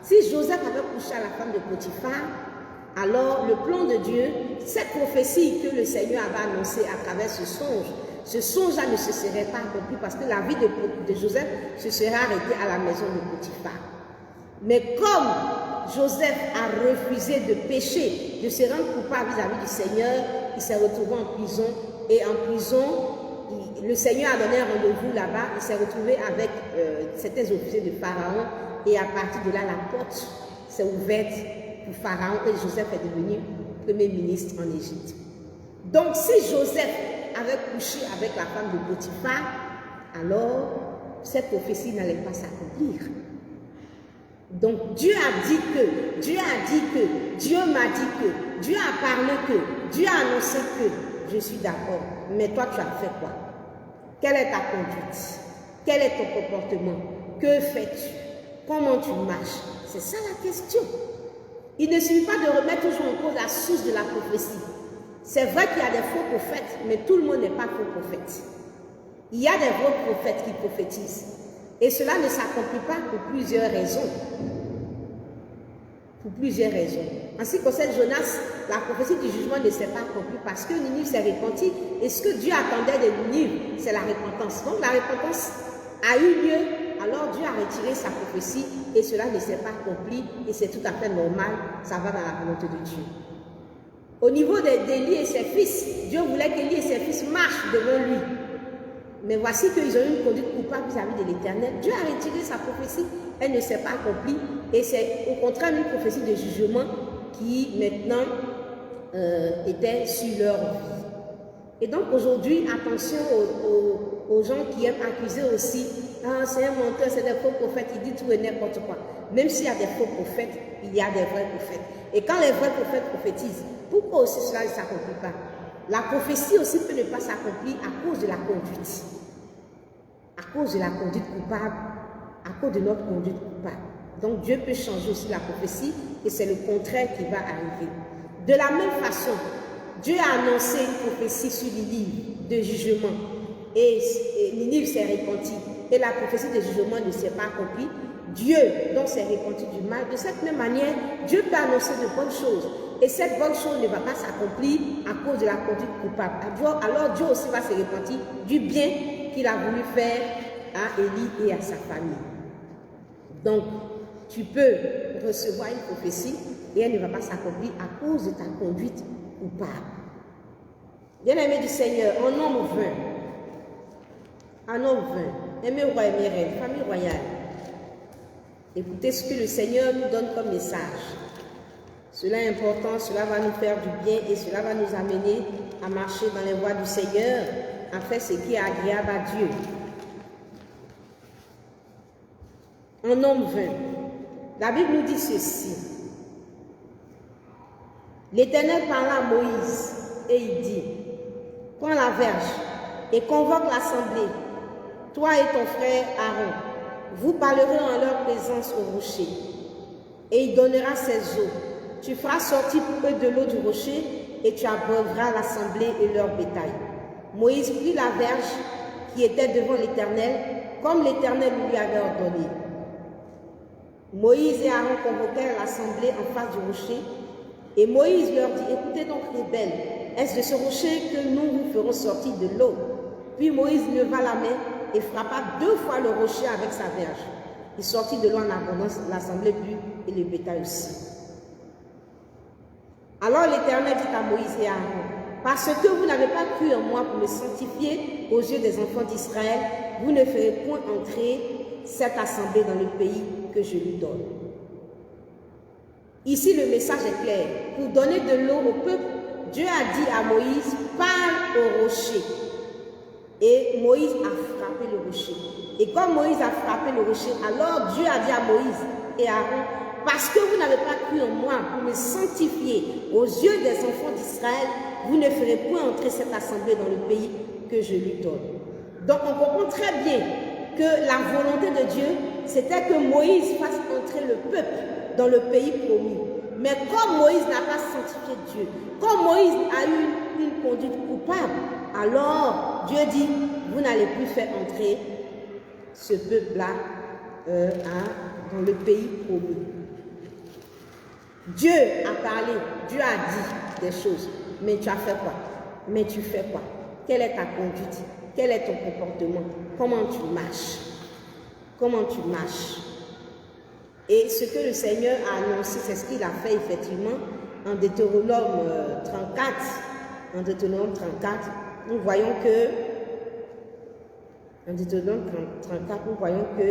Si Joseph avait couché à la femme de Potiphar, alors le plan de Dieu, cette prophétie que le Seigneur avait annoncée à travers ce songe-là ne se serait pas accompli parce que la vie de Joseph se serait arrêtée à la maison de Potiphar. Mais comme Joseph a refusé de pécher, de se rendre coupable vis-à-vis du Seigneur, il s'est retrouvé en prison. Et en prison, le Seigneur a donné un rendez-vous là-bas. Il s'est retrouvé avec certains officiers de Pharaon. Et à partir de là, la porte s'est ouverte pour Pharaon. Et Joseph est devenu premier ministre en Égypte. Donc si Joseph avait couché avec la femme de Potiphar, alors cette prophétie n'allait pas s'accomplir. Donc Dieu a dit que, Dieu a dit que, Dieu m'a dit que, Dieu a parlé que, Dieu a annoncé que, je suis d'accord. Mais toi, tu as fait quoi? Quelle est ta conduite? Quel est ton comportement? Que fais-tu? Comment tu marches? C'est ça la question. Il ne suffit pas de remettre toujours en cause la source de la prophétie. C'est vrai qu'il y a des faux prophètes, mais tout le monde n'est pas faux prophète. Il y a des vrais prophètes qui prophétisent. Et cela ne s'accomplit pas pour plusieurs raisons. Pour plusieurs raisons. En ce qui concerne Jonas, la prophétie du jugement ne s'est pas accomplie parce que Ninive s'est repentie. Et ce que Dieu attendait de Ninive, c'est la repentance. Donc la repentance a eu lieu, alors Dieu a retiré sa prophétie et cela ne s'est pas accompli. Et c'est tout à fait normal, ça va dans la volonté de Dieu. Au niveau d'Élie et ses fils, Dieu voulait qu'Élie et ses fils marchent devant lui. Mais voici qu'ils ont eu une conduite coupable vis-à-vis de l'Éternel. Dieu a retiré sa prophétie, elle ne s'est pas accomplie. Et c'est au contraire une prophétie de jugement qui maintenant était sur leur vie. Et donc aujourd'hui, attention aux gens qui aiment accuser aussi. Ah, c'est un menteur, c'est des faux prophètes, il dit tout et n'importe quoi. Même s'il y a des faux prophètes, il y a des vrais prophètes. Et quand les vrais prophètes prophétisent, pourquoi aussi cela ne s'accomplit pas? La prophétie aussi peut ne pas s'accomplir à cause de la conduite. À cause de la conduite coupable, à cause de notre conduite coupable. Donc Dieu peut changer aussi la prophétie et c'est le contraire qui va arriver. De la même façon, Dieu a annoncé une prophétie sur Ninive de jugement et Ninive s'est repentie et la prophétie de jugement ne s'est pas accomplie. Dieu donc s'est repenti du mal. De cette même manière, Dieu peut annoncer de bonnes choses. Et cette bonne chose ne va pas s'accomplir à cause de la conduite coupable. Alors Dieu aussi va se repentir du bien qu'il a voulu faire à Élie et à sa famille. Donc, tu peux recevoir une prophétie et elle ne va pas s'accomplir à cause de ta conduite coupable. Bien-aimé du Seigneur, en nombre 20, aimez roi, aimez reine, famille royale, écoutez ce que le Seigneur nous donne comme message. Cela est important, cela va nous faire du bien et cela va nous amener à marcher dans les voies du Seigneur, à faire ce qui est agréable à Dieu. En Nombre 20, la Bible nous dit ceci. L'Éternel parla à Moïse et il dit, prends la verge et convoque l'assemblée, toi et ton frère Aaron. Vous parlerez en leur présence au rocher et il donnera ses eaux. Tu feras sortir pour eux de l'eau du rocher et tu abreuveras l'assemblée et leur bétail. Moïse prit la verge qui était devant l'Éternel, comme l'Éternel lui avait ordonné. Moïse et Aaron convoquèrent l'assemblée en face du rocher et Moïse leur dit, écoutez donc les rebelles, est-ce de ce rocher que nous vous ferons sortir de l'eau? Puis Moïse leva la main et frappa 2 fois le rocher avec sa verge. Il sortit de l'eau en abondance, l'assemblée but et le bétail aussi. Alors l'Éternel dit à Moïse et à Aaron, parce que vous n'avez pas cru en moi pour me sanctifier aux yeux des enfants d'Israël, vous ne ferez point entrer cette assemblée dans le pays que je lui donne. Ici, le message est clair. Pour donner de l'eau au peuple, Dieu a dit à Moïse, parle au rocher. Et Moïse a frappé le rocher. Et comme Moïse a frappé le rocher, alors Dieu a dit à Moïse et à Aaron, parce que vous n'avez pas cru en moi pour me sanctifier aux yeux des enfants d'Israël, vous ne ferez point entrer cette assemblée dans le pays que je lui donne. Donc on comprend très bien que la volonté de Dieu, c'était que Moïse fasse entrer le peuple dans le pays promis. Mais comme Moïse n'a pas sanctifié Dieu, comme Moïse a eu une conduite coupable, alors Dieu dit, vous n'allez plus faire entrer ce peuple-là dans le pays promis. Dieu a parlé, Dieu a dit des choses, mais tu as fait quoi? Mais tu fais quoi? Quelle est ta conduite? Quel est ton comportement? Comment tu marches? Comment tu marches? Et ce que le Seigneur a annoncé, c'est ce qu'il a fait effectivement en Deutéronome 34. En Deutéronome 34, nous voyons que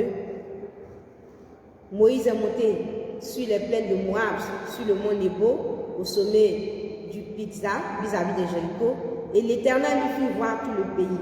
Moïse est monté sur les plaines de Moab, sur le mont Nebo, au sommet du Pisga, vis-à-vis de Jéricho, et l'Éternel lui fit voir tout le pays.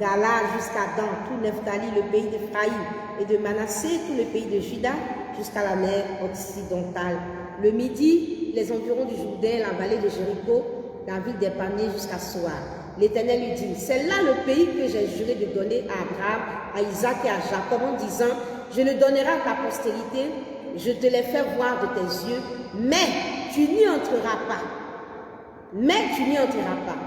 Gala jusqu'à Dan, tout Nephtali, le pays d'Ephraïm, et de Manassé, tout le pays de Juda, jusqu'à la mer occidentale. Le midi, les environs du Jourdain, la vallée de Jéricho, la ville des palmiers jusqu'à Soar. L'Éternel lui dit, c'est là le pays que j'ai juré de donner à Abraham, à Isaac et à Jacob en disant, je le donnerai à ta postérité, je te l'ai fait voir de tes yeux, mais tu n'y entreras pas. Mais tu n'y entreras pas.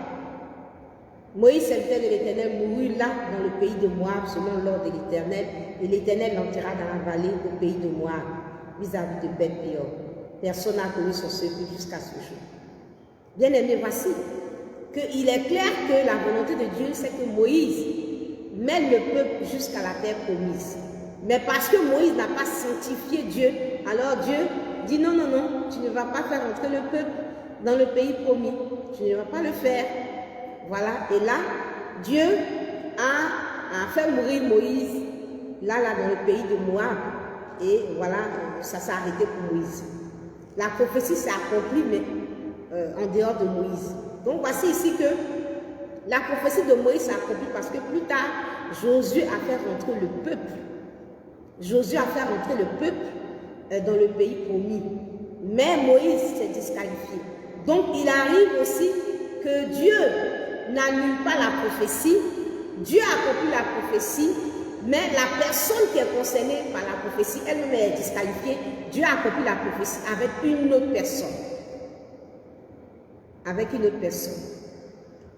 Moïse, serviteur de l'Éternel, mourut là dans le pays de Moab, selon l'ordre de l'Éternel, et l'Éternel l'enterra dans la vallée au pays de Moab, vis-à-vis de Beth-Péor. Personne n'a connu son sepulcre jusqu'à ce jour. Bien-aimés, voici qu'il est clair que la volonté de Dieu, c'est que Moïse mène le peuple jusqu'à la terre promise. Mais parce que Moïse n'a pas sanctifié Dieu, alors Dieu dit non, non, non, tu ne vas pas faire entrer le peuple dans le pays promis. Tu ne vas pas le faire. Voilà, et là, Dieu a fait mourir Moïse, là, dans le pays de Moab. Et voilà, ça s'est arrêté pour Moïse. La prophétie s'est accomplie, mais en dehors de Moïse. Donc voici ici que la prophétie de Moïse s'est accomplie parce que plus tard, Josué a fait rentrer le peuple. Josué a fait rentrer le peuple dans le pays promis. Mais Moïse s'est disqualifié. Donc il arrive aussi que Dieu n'annule pas la prophétie. Dieu a accompli la prophétie, mais la personne qui est concernée par la prophétie, elle-même est disqualifiée. Dieu a accompli la prophétie avec une autre personne. Avec une autre personne.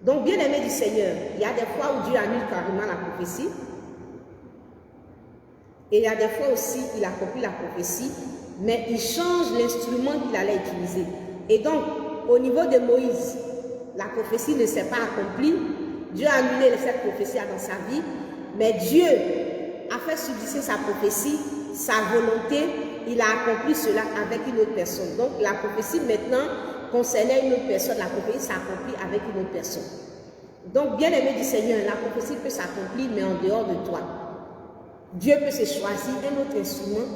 Donc, bien aimé du Seigneur, il y a des fois où Dieu annule carrément la prophétie. Et il y a des fois aussi, il accomplit la prophétie, mais il change l'instrument qu'il allait utiliser. Et donc, au niveau de Moïse, la prophétie ne s'est pas accomplie. Dieu a annulé cette prophétie dans sa vie, mais Dieu a fait subsister sa prophétie, sa volonté, il a accompli cela avec une autre personne. Donc, la prophétie maintenant concernait une autre personne, la prophétie s'accomplit avec une autre personne. Donc, bien aimé du Seigneur, la prophétie peut s'accomplir, mais en dehors de toi. Dieu peut se choisir un autre instrument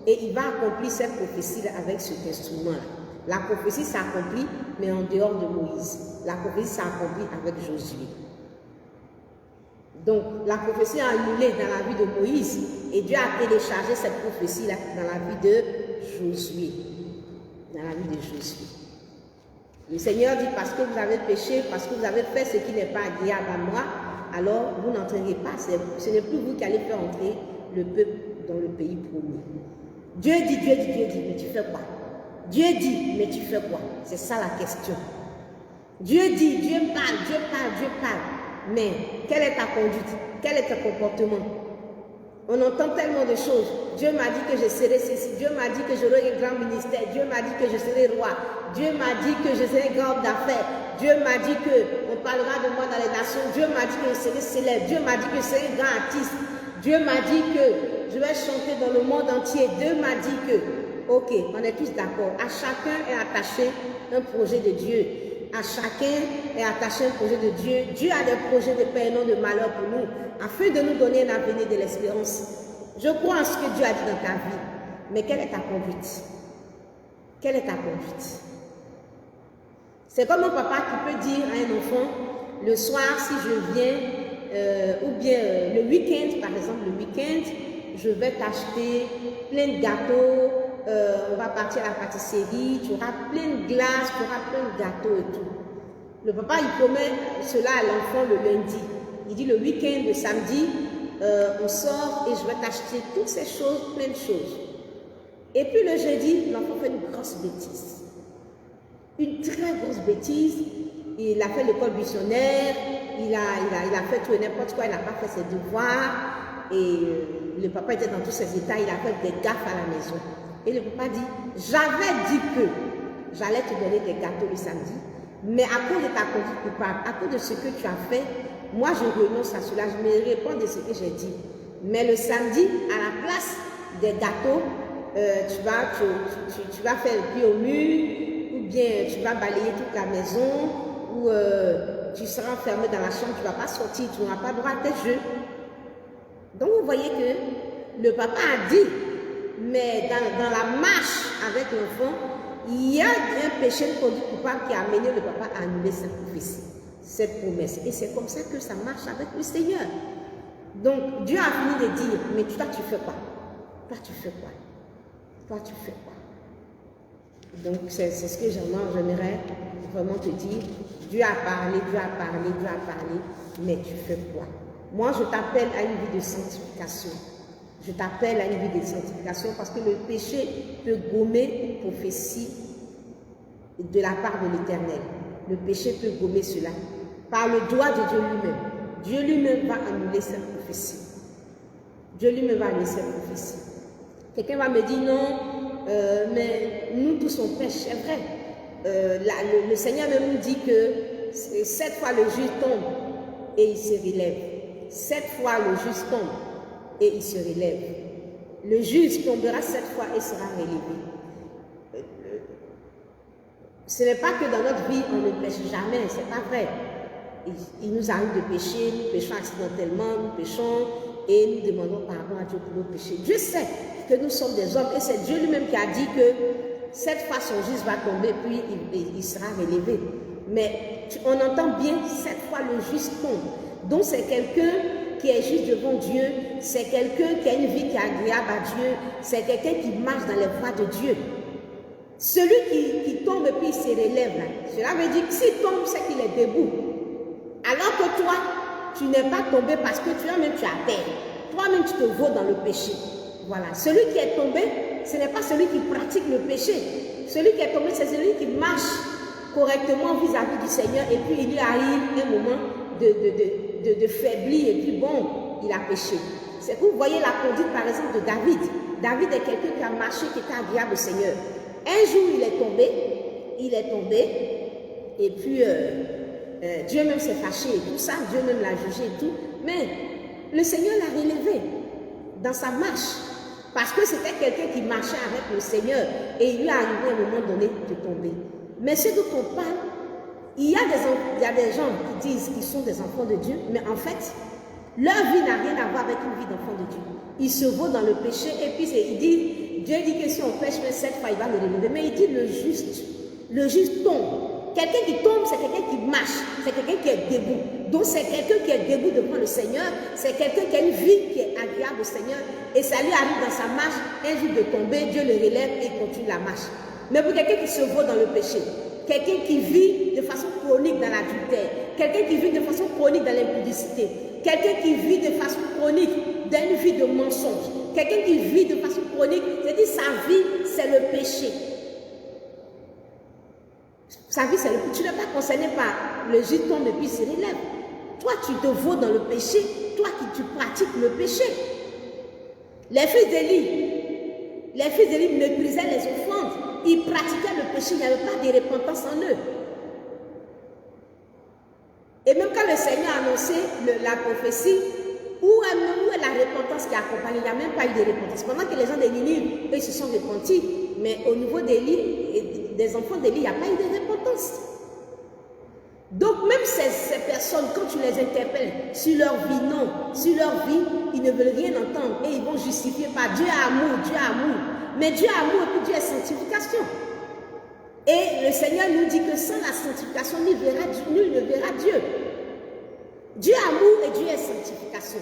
et il va accomplir cette prophétie avec cet instrument-là. La prophétie s'accomplit, mais en dehors de Moïse. La prophétie s'accomplit avec Josué. Donc, la prophétie a annulé dans la vie de Moïse et Dieu a téléchargé cette prophétie-là dans la vie de Josué. Dans la vie de Josué. Le Seigneur dit, parce que vous avez péché, parce que vous avez fait ce qui n'est pas agréable à moi, alors vous n'entrerez pas. Ce n'est plus vous qui allez faire entrer le peuple dans le pays promis. Dieu dit, mais tu fais quoi? Dieu dit, mais tu fais quoi? C'est ça la question. Dieu dit, Dieu parle. Mais quelle est ta conduite? Quel est ton comportement? On entend tellement de choses. Dieu m'a dit que je serai ceci. Dieu m'a dit que j'aurai un grand ministère. Dieu m'a dit que je serai roi. Dieu m'a dit que je serai grand homme d'affaires. Dieu m'a dit qu'on parlera de moi dans les nations. Dieu m'a dit que je serai célèbre. Dieu m'a dit que je serai un grand artiste. Dieu m'a dit que je vais chanter dans le monde entier. Dieu m'a dit que... Ok, on est tous d'accord. À chacun est attaché un projet de Dieu. À chacun est attaché un projet de Dieu. Dieu a des projets de paix et non de malheur pour nous, afin de nous donner un avenir de l'espérance. Je crois en ce que Dieu a dit dans ta vie. Mais quelle est ta conduite? Quelle est ta conduite? C'est comme un papa qui peut dire à un enfant, le soir, si je viens, ou bien le week-end, par exemple, le week-end, je vais t'acheter plein de gâteaux, on va partir à la pâtisserie, tu auras plein de glaces, tu auras plein de gâteaux et tout. Le papa, il promet cela à l'enfant le lundi. Il dit le week-end, le samedi, on sort et je vais t'acheter toutes ces choses, plein de choses. Et puis le jeudi, l'enfant fait une grosse bêtise. Une très grosse bêtise. Il a fait l'école missionnaire, il a fait tout et n'importe quoi, il n'a pas fait ses devoirs. Et le papa était dans tous ses états, il a fait des gaffes à la maison. Et le papa dit, j'avais dit que j'allais te donner des gâteaux le samedi, mais à cause de ta conduite coupable, à cause de ce que tu as fait, moi je renonce à cela, je me réponds de ce que j'ai dit. Mais le samedi, à la place des gâteaux, tu vas faire le pied au mur, ou bien tu vas balayer toute la maison, ou tu seras enfermé dans la chambre, tu ne vas pas sortir, tu n'auras pas droit à tes jeux. Donc vous voyez que le papa a dit, mais dans la marche avec l'enfant, il y a un péché de conduite coupable qui a amené le papa à annuler sa prophétie. cette promesse. Et c'est comme ça que ça marche avec le Seigneur. Donc, Dieu a fini de dire, mais toi, tu fais quoi? Toi, tu fais quoi? Toi, tu fais quoi? Donc, c'est ce que j'aimerais vraiment te dire. Dieu a parlé, Dieu a parlé, Dieu a parlé, mais tu fais quoi? Moi, je t'appelle à une vie de sanctification. Je t'appelle à une vie de sanctification parce que le péché peut gommer une prophétie de la part de l'Éternel. Le péché peut gommer cela par le doigt de Dieu lui-même. Dieu lui-même va annuler cette prophétie. Dieu lui-même va annuler cette prophétie. Quelqu'un va me dire non, mais nous tous on pêche, c'est vrai. Le Seigneur même nous dit que 7 fois le juste tombe et il se relève. 7 fois le juste tombe et il se relève. Le juste tombera 7 fois et sera relevé. Ce n'est pas que dans notre vie on ne pêche jamais, c'est pas vrai. Il nous arrive de pécher, nous péchons accidentellement, nous péchons et nous demandons pardon à Dieu pour nos péchés. Dieu sait que nous sommes des hommes et c'est Dieu lui-même qui a dit que 7 fois son juste va tomber puis il sera relevé. Mais on entend bien 7 fois le juste tombe. Donc c'est quelqu'un qui est juste devant Dieu, c'est quelqu'un qui a une vie qui est agréable à Dieu, c'est quelqu'un qui marche dans les voies de Dieu. Celui qui tombe et puis il se relève, là, cela veut dire que s'il tombe, c'est qu'il est debout. Alors que toi, tu n'es pas tombé parce que toi-même tu es à terre. Toi-même tu te vaux dans le péché. Voilà. Celui qui est tombé, ce n'est pas celui qui pratique le péché. Celui qui est tombé, c'est celui qui marche correctement vis-à-vis du Seigneur et puis il lui arrive un moment de faiblir et puis bon, il a péché. C'est que vous voyez la conduite par exemple de David. David est quelqu'un qui a marché, qui était agréable au Seigneur. Un jour il est tombé et puis Dieu même s'est fâché et tout ça, Dieu même l'a jugé et tout, mais le Seigneur l'a relevé dans sa marche parce que c'était quelqu'un qui marchait avec le Seigneur et il lui est arrivé à un moment donné de tomber. Mais ce dont on parle, il y a des gens qui disent qu'ils sont des enfants de Dieu, mais en fait, leur vie n'a rien à voir avec une vie d'enfant de Dieu. Ils se vont dans le péché et puis il dit, Dieu dit que si on pêche mais 7 fois, il va le relever. Mais il dit le juste tombe. Quelqu'un qui tombe, c'est quelqu'un qui marche, c'est quelqu'un qui est debout. Donc c'est quelqu'un qui est debout devant le Seigneur, c'est quelqu'un qui a une vie qui est agréable au Seigneur et ça lui arrive dans sa marche, un jour de tomber, Dieu le relève et il continue la marche. Mais pour quelqu'un qui se vaut dans le péché, quelqu'un qui vit de façon chronique dans l'adultère, quelqu'un qui vit de façon chronique dans l'impudicité, quelqu'un qui vit de façon chronique dans une vie de mensonge, quelqu'un qui vit de façon chronique, c'est-à-dire sa vie, c'est le péché. Sa vie, c'est le péché. Tu n'es pas concerné par le juste tombe et puis se relève. Toi, tu te vaux dans le péché, toi qui tu pratiques le péché. Les fils d'Élie méprisaient les offrandes. Ils pratiquaient le péché, il n'y avait pas de repentance en eux. Et même quand le Seigneur a annoncé la prophétie, où est la repentance qui accompagne? Il n'y a même pas eu de repentance. Pendant que les gens de Ninive, eux, se sont repentis, mais au niveau d'Élie, des enfants d'Élie, il n'y a pas eu de repentance. Donc même ces personnes, quand tu les interpelles sur leur vie, non, sur leur vie, ils ne veulent rien entendre et ils vont justifier par Dieu est amour, Dieu est amour. Mais Dieu est amour et puis Dieu est sanctification. Et le Seigneur nous dit que sans la sanctification, nul ne verra Dieu. Dieu est amour et Dieu est sanctification.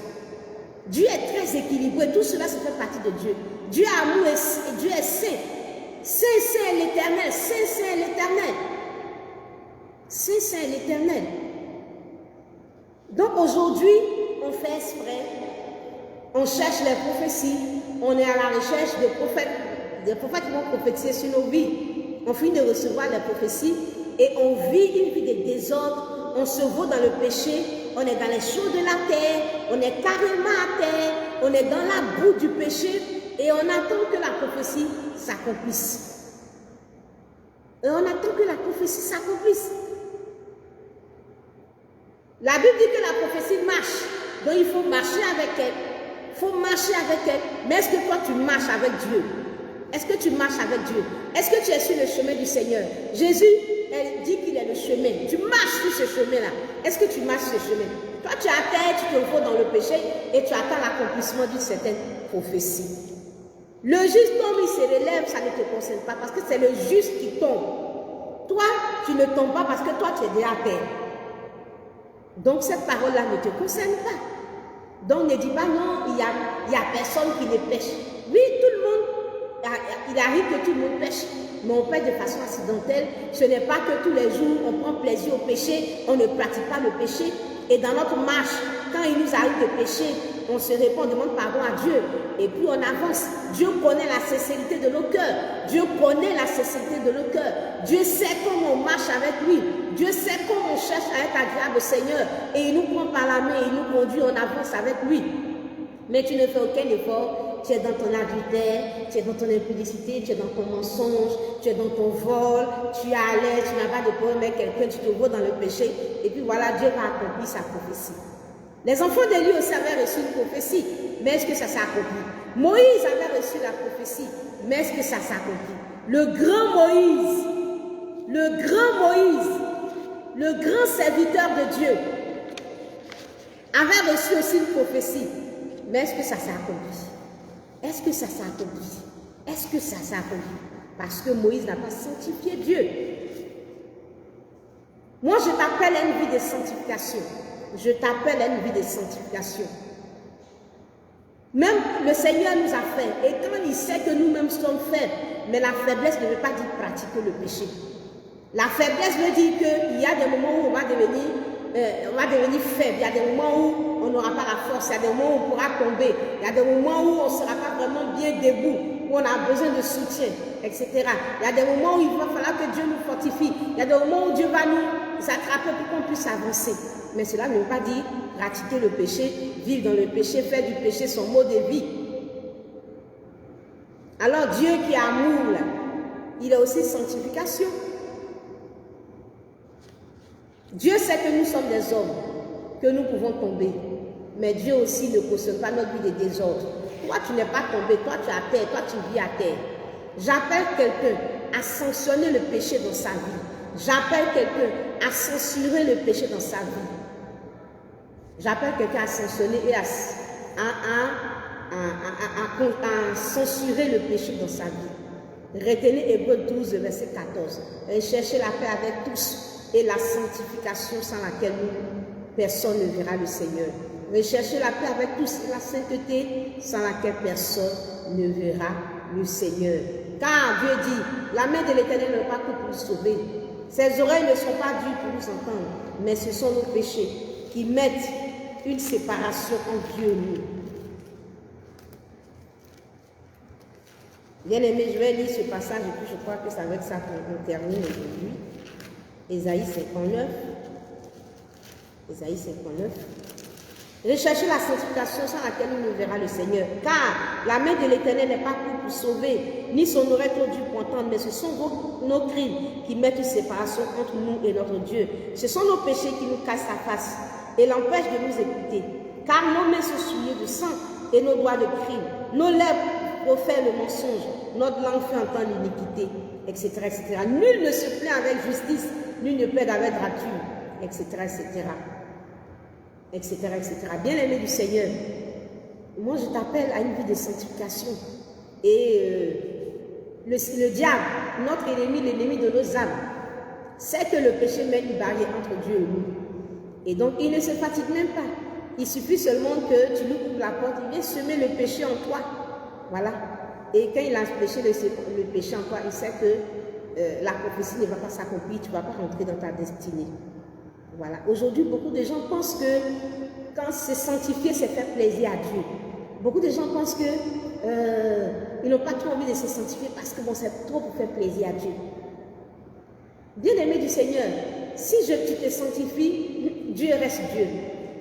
Dieu est très équilibré, tout cela, ça fait partie de Dieu. Dieu est amour et Dieu est saint. Saint, saint est l'Éternel, saint, saint est l'Éternel. Saint, saint est l'Éternel. Donc aujourd'hui, on fait exprès, on cherche les prophéties, on est à la recherche des prophètes qui vont prophétiser sur nos vies. On finit de recevoir les prophéties et on vit une vie de désordre, on se vaut dans le péché, on est dans les choses de la terre, on est carrément à terre, on est dans la boue du péché et on attend que la prophétie s'accomplisse. Et on attend que la prophétie s'accomplisse. La Bible dit que la prophétie marche, donc il faut marcher avec elle. Il faut marcher avec elle. Mais est-ce que toi tu marches avec Dieu? Est-ce que tu marches avec Dieu? Est-ce que tu es sur le chemin du Seigneur? Jésus dit qu'il est le chemin. Tu marches sur ce chemin-là. Est-ce que tu marches sur ce chemin? Toi tu es à terre, tu te vaux dans le péché et tu attends l'accomplissement d'une certaine prophétie. Le juste tombe, il se relève, ça ne te concerne pas parce que c'est le juste qui tombe. Toi, tu ne tombes pas parce que toi tu es déjà à terre. Donc cette parole-là ne te concerne pas. Donc ne dis pas non, il y a personne qui ne pêche. Oui, tout le monde, il arrive que tout le monde pêche, mais on pêche de façon accidentelle. Ce n'est pas que tous les jours on prend plaisir au péché, on ne pratique pas le péché. Et dans notre marche, quand il nous arrive de pécher, on se répond, on demande pardon à Dieu. Et puis on avance. Dieu connaît la sincérité de nos cœurs. Dieu connaît la sincérité de nos cœurs. Dieu sait comment on marche avec lui. Dieu sait comment on cherche à être agréable au Seigneur. Et il nous prend par la main, il nous conduit, on avance avec lui. Mais tu ne fais aucun effort. Tu es dans ton adultère, tu es dans ton impudicité, tu es dans ton mensonge, tu es dans ton vol, tu es à l'aise, tu n'as pas de problème avec quelqu'un, tu te vois dans le péché. Et puis voilà, Dieu va accomplir sa prophétie. Les enfants d'Élie aussi avaient reçu une prophétie, mais est-ce que ça s'est accompli? Moïse avait reçu la prophétie, mais est-ce que ça s'est accompli? Le grand Moïse, le grand serviteur de Dieu, avait reçu aussi une prophétie, mais est-ce que ça s'est accompli? Est-ce que ça s'est accompli? Est-ce que ça s'est accompli? Parce que Moïse n'a pas sanctifié Dieu. Moi, je t'appelle à une vie de sanctification. Je t'appelle à une vie de sanctification. Même le Seigneur nous a fait. Et quand il sait que nous-mêmes sommes faibles, mais la faiblesse ne veut pas dire pratiquer le péché. La faiblesse veut dire qu'il y a des moments où on va devenir faible. Il y a des moments où on n'aura pas la force. Il y a des moments où on pourra tomber. Il y a des moments où on ne sera pas vraiment bien debout, où on a besoin de soutien, etc. Il y a des moments où il va falloir que Dieu nous fortifie. Il y a des moments où Dieu va nous attraper pour qu'on puisse avancer. Mais cela ne veut pas dire pratiquer le péché, vivre dans le péché, faire du péché son mode de vie. Alors Dieu qui est amour, là, il a aussi sanctification. Dieu sait que nous sommes des hommes, que nous pouvons tomber. Mais Dieu aussi ne cautionne pas notre vie de désordre. Toi, tu n'es pas tombé, toi, tu es à terre, toi, tu vis à terre. J'appelle quelqu'un à sanctionner le péché dans sa vie. J'appelle quelqu'un à censurer le péché dans sa vie. J'appelle quelqu'un à sanctionner et à censurer le péché dans sa vie. Retenez Hébreux 12, verset 14. Recherchez la paix avec tous et la sanctification sans laquelle personne ne verra le Seigneur. Recherchez la paix avec tous et la sainteté sans laquelle personne ne verra le Seigneur. Car Dieu dit, la main de l'Éternel n'est pas que pour nous sauver. Ses oreilles ne sont pas dures pour nous entendre, mais ce sont nos péchés qui mettent une séparation entre Dieu et nous. Bien aimé, je vais lire ce passage et puis je crois que c'est avec ça qu'on termine aujourd'hui. Ésaïe 59. Ésaïe 59. Recherchez la sanctification sans laquelle on ne verra le Seigneur. Car la main de l'Éternel n'est pas pour sauver, ni son oreille trop dure pour entendre, mais ce sont nos crimes qui mettent une séparation entre nous et notre Dieu. Ce sont nos péchés qui nous cassent la face et l'empêchent de nous écouter. Car nos mains sont souillées de sang et nos doigts de crime. Nos lèvres profèrent le mensonge, notre langue fait entendre l'iniquité, etc., etc. Nul ne se plaint avec justice, nul ne plaide avec droiture, etc., etc., etc., etc. Bien-aimé du Seigneur, moi je t'appelle à une vie de sanctification. Et le diable, notre ennemi, l'ennemi de nos âmes, sait que le péché met une barrière entre Dieu et nous. Et donc il ne se fatigue même pas. Il suffit seulement que tu lui ouvres la porte, il vient semer le péché en toi. Voilà. Et quand il a péché le péché en toi, il sait que la prophétie ne va pas s'accomplir, tu ne vas pas rentrer dans ta destinée. Voilà. Aujourd'hui, beaucoup de gens pensent que quand se sanctifier, c'est faire plaisir à Dieu. Beaucoup de gens pensent que ils n'ont pas trop envie de se sanctifier parce que bon, c'est trop pour faire plaisir à Dieu. Bien-aimé du Seigneur, si tu te sanctifies, Dieu reste Dieu.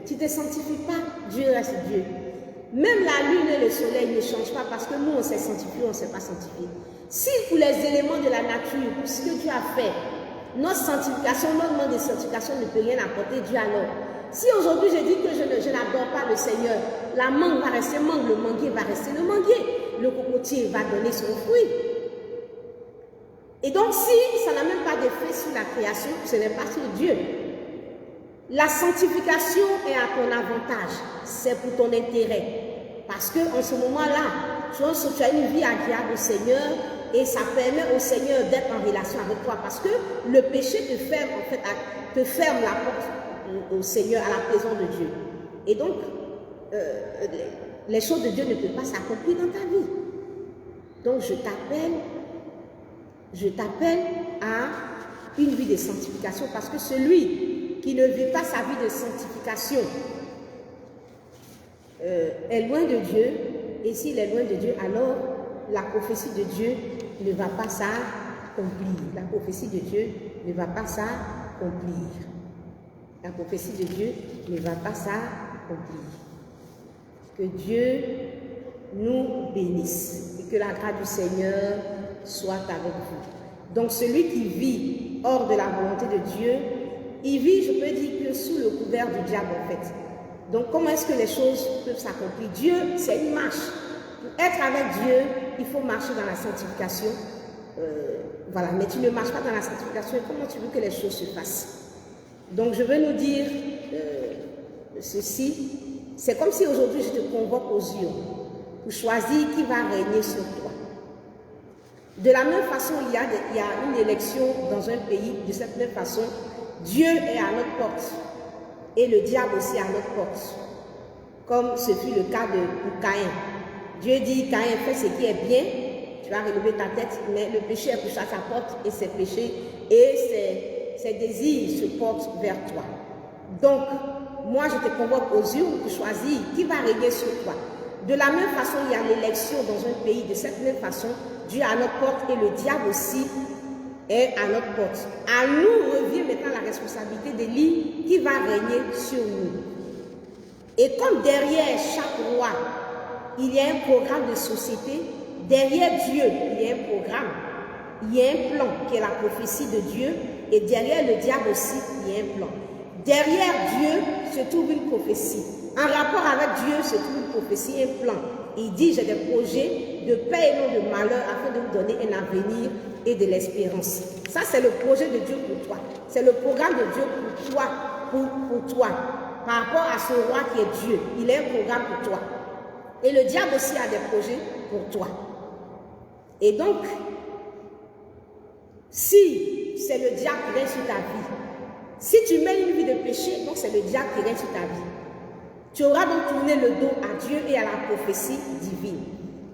Tu ne te sanctifies pas, Dieu reste Dieu. Même la lune et le soleil ne changent pas parce que nous, on s'est sanctifié, on ne s'est pas sanctifié. Si pour les éléments de la nature, pour ce que Dieu a fait, notre sanctification, notre demande de sanctification ne peut rien apporter, Dieu alors. Si aujourd'hui je dis que je n'adore pas le Seigneur, la mangue va rester mangue, le manguier va rester le manguier, le cocotier va donner son fruit. Et donc si ça n'a même pas d'effet sur la création, ce n'est pas sur Dieu. La sanctification est à ton avantage, c'est pour ton intérêt. Parce qu'en ce moment-là, tu as une vie agréable au Seigneur et ça permet au Seigneur d'être en relation avec toi. Parce que le péché te ferme, en fait, te ferme la porte au Seigneur, à la présence de Dieu. Et donc, les choses de Dieu ne peuvent pas s'accomplir dans ta vie. Donc, je t'appelle à une vie de sanctification, parce que celui qui ne vit pas sa vie de sanctification est loin de Dieu. Et s'il est loin de Dieu, alors la prophétie de Dieu ne va pas s'accomplir. La prophétie de Dieu ne va pas s'accomplir. La prophétie de Dieu ne va pas s'accomplir. Que Dieu nous bénisse et que la grâce du Seigneur soit avec vous. Donc celui qui vit hors de la volonté de Dieu, il vit, je peux dire, que sous le couvert du diable en fait. Donc comment est-ce que les choses peuvent s'accomplir? Dieu, c'est une marche. Pour être avec Dieu, il faut marcher dans la sanctification. Voilà, mais tu ne marches pas dans la sanctification. Comment tu veux que les choses se fassent? Donc je veux nous dire ceci. C'est comme si aujourd'hui je te convoque aux urnes pour choisir qui va régner sur toi. De la même façon, il y a une élection dans un pays. De cette même façon, Dieu est à notre porte et le diable aussi à notre porte. Comme ce fut le cas pour Caïn. Dieu dit, Caïn, fais ce qui est bien, tu vas relever ta tête, mais le péché est couché à sa porte et ses péchés et ses désirs se portent vers toi. Donc, moi, je te convoque aux urnes pour choisir qui va régner sur toi. De la même façon, il y a l'élection dans un pays. De cette même façon, Dieu est à notre porte et le diable aussi est à notre porte. À nous revient maintenant la responsabilité de lire qui va régner sur nous. Et comme derrière chaque roi, il y a un programme de société, derrière Dieu, il y a un programme, il y a un plan qui est la prophétie de Dieu, et derrière le diable aussi, il y a un plan. Derrière Dieu se trouve une prophétie. En rapport avec Dieu se trouve une prophétie, un plan. Il dit, j'ai des projets de paix et non de malheur afin de vous donner un avenir et de l'espérance. Ça, c'est le projet de Dieu pour toi. C'est le programme de Dieu pour toi, pour toi. Par rapport à ce roi qui est Dieu, il a un programme pour toi. Et le diable aussi a des projets pour toi. Et donc, si c'est le diable qui règne sur ta vie, si tu mènes une vie de péché, donc c'est le diable qui règne sur ta vie. Tu auras donc tourné le dos à Dieu et à la prophétie divine.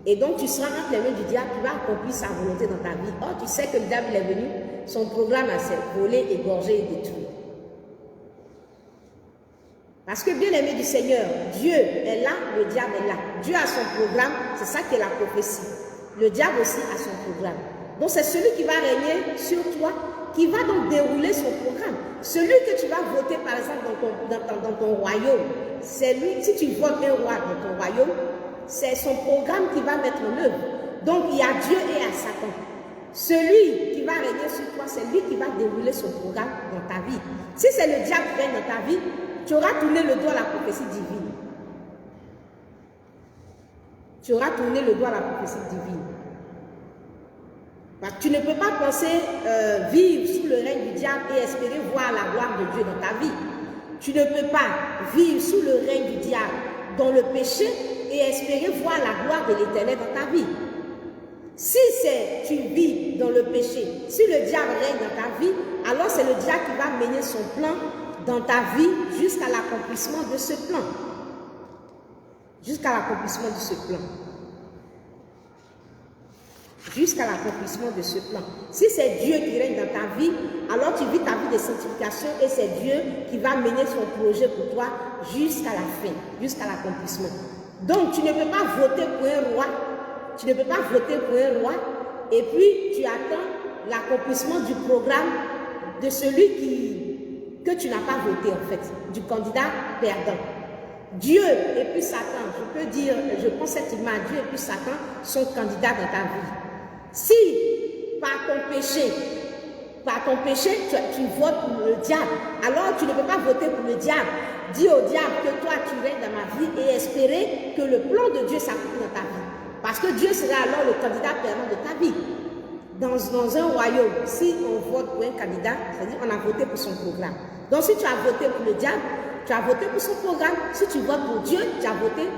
Et donc tu seras entre les mains du diable qui va accomplir sa volonté dans ta vie. Or, tu sais que le diable est venu, son programme c'est voler, égorger et détruire. Parce que bien aimé du Seigneur, Dieu est là, le diable est là. Dieu a son programme, c'est ça qui est la prophétie. Le diable aussi a son programme. Donc c'est celui qui va régner sur toi, qui va donc dérouler son programme. Celui que tu vas voter par exemple dans ton royaume, c'est lui, si tu votes un roi dans ton royaume, c'est son programme qui va mettre en œuvre. Donc il y a Dieu et il y a Satan. Celui qui va régner sur toi, c'est lui qui va dérouler son programme dans ta vie. Si c'est le diable qui règne dans ta vie, tu auras tourné le dos à la prophétie divine. Tu auras tourné le dos à la prophétie divine. Tu ne peux pas penser vivre sous le règne du diable et espérer voir la gloire de Dieu dans ta vie. Tu ne peux pas vivre sous le règne du diable dans le péché et espérer voir la gloire de l'Éternel dans ta vie. Si tu vis dans le péché, si le diable règne dans ta vie, alors c'est le diable qui va mener son plan dans ta vie jusqu'à l'accomplissement de ce plan. Jusqu'à l'accomplissement de ce plan. Jusqu'à l'accomplissement de ce plan. Si c'est Dieu qui règne dans ta vie, alors tu vis ta vie de sanctification et c'est Dieu qui va mener son projet pour toi jusqu'à la fin, jusqu'à l'accomplissement. Donc tu ne peux pas voter pour un roi, tu ne peux pas voter pour un roi et puis tu attends l'accomplissement du programme de celui que tu n'as pas voté en fait, du candidat perdant. Dieu et puis Satan, je peux dire, je prends cette image, Dieu et puis Satan sont candidats dans ta vie. Si par ton péché, tu votes pour le diable, alors tu ne peux pas voter pour le diable. Dis au diable que toi tu règnes dans ma vie et espérer que le plan de Dieu s'accomplit dans ta vie. Parce que Dieu sera alors le candidat perdant de ta vie. Dans un royaume, si on vote pour un candidat, c'est-à-dire on a voté pour son programme. Donc si tu as voté pour le diable, tu as voté pour son programme. Si tu votes pour Dieu, tu as voté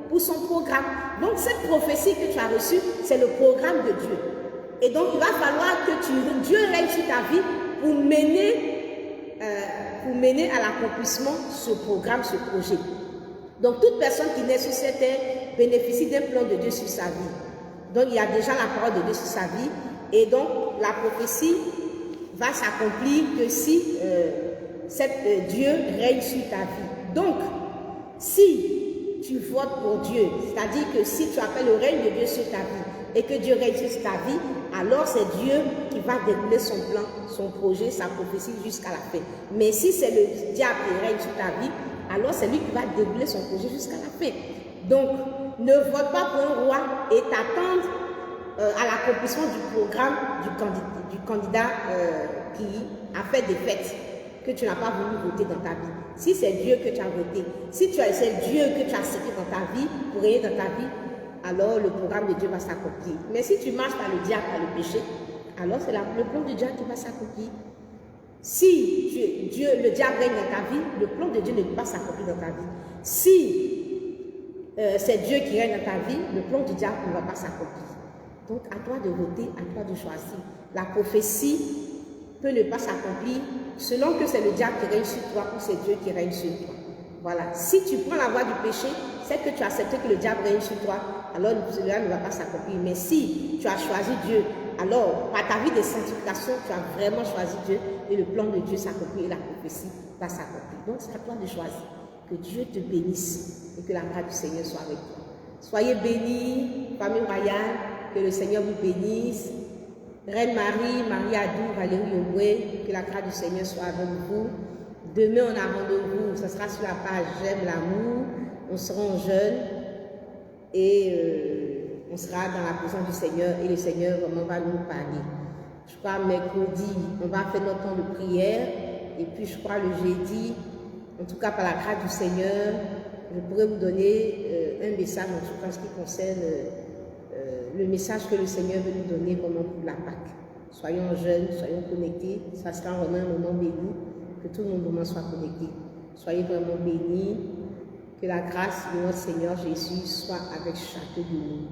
pour son programme. Donc cette prophétie que tu as reçue, c'est le programme de Dieu. Et donc il va falloir que Dieu règne sur ta vie pour mener pour mener à l'accomplissement ce programme, ce projet. Donc, toute personne qui naît sur cette terre bénéficie d'un plan de Dieu sur sa vie. Donc, il y a déjà la parole de Dieu sur sa vie. Et donc, la prophétie va s'accomplir que si Dieu règne sur ta vie. Donc, si tu votes pour Dieu, c'est-à-dire que si tu appelles le règne de Dieu sur ta vie et que Dieu règne sur ta vie, alors c'est Dieu qui va dérouler son plan, son projet, sa prophétie jusqu'à la fin. Mais si c'est le diable qui règne sur ta vie, alors c'est lui qui va dérouler son projet jusqu'à la fin. Donc, ne vote pas pour un roi et t'attendre à l'accomplissement du programme du candidat qui a fait des fêtes que tu n'as pas voulu voter dans ta vie. Si c'est Dieu que tu as voté, si c'est Dieu que tu as cité dans ta vie, pour régner dans ta vie, alors le programme de Dieu va s'accomplir. Mais si tu marches par le diable, par le péché, alors c'est le plan de Dieu qui va s'accomplir. Si le diable règne dans ta vie, le plan de Dieu ne peut pas s'accomplir dans ta vie. Si c'est Dieu qui règne dans ta vie, le plan du diable ne va pas s'accomplir. Donc à toi de voter, à toi de choisir. La prophétie peut ne pas s'accomplir selon que c'est le diable qui règne sur toi ou c'est Dieu qui règne sur toi. Voilà. Si tu prends la voie du péché, c'est que tu as accepté que le diable règne sur toi, alors cela ne va pas s'accomplir. Mais si tu as choisi Dieu, alors par ta vie de sanctification, tu as vraiment choisi Dieu et le plan de Dieu s'accomplit et la prophétie va s'accomplir. Donc c'est à toi de choisir. Que Dieu te bénisse et que la grâce du Seigneur soit avec toi. Soyez bénis, famille royale, que le Seigneur vous bénisse. Reine Marie, Marie Adou, Valérie Yomoué, que la grâce du Seigneur soit avec vous. Demain, on a rendez-vous, ce sera sur la page J'aime l'amour. On sera en jeûne et on sera dans la présence du Seigneur et le Seigneur vraiment va nous parler. Je crois mercredi, on va faire notre temps de prière et puis je crois le jeudi, en tout cas par la grâce du Seigneur, je pourrais vous donner un message en tout cas ce qui concerne le message que le Seigneur veut nous donner vraiment pour la Pâque. Soyons jeunes, soyons connectés, ça sera vraiment un moment béni, que tout le monde soit connecté. Soyez vraiment bénis, que la grâce de notre Seigneur Jésus soit avec chacun de nous.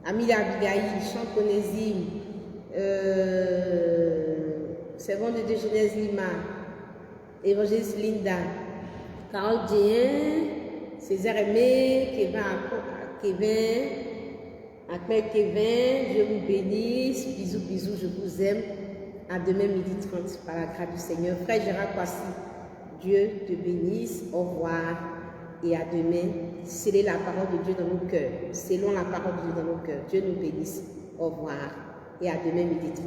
Amis Abigail, chante Onésime, servant de Dieu Genèse Lima, évangéliste Linda, Carole Dien, César Aimé, Ahmed Kevin, Dieu vous bénisse, bisous, bisous, je vous aime. À demain midi 30 par la grâce du Seigneur. Frère Gérard Kwasi, Dieu te bénisse, au revoir et à demain. Scellez la parole de Dieu dans nos cœurs. Scellons la parole de Dieu dans nos cœurs. Dieu nous bénisse, au revoir et à demain midi 30.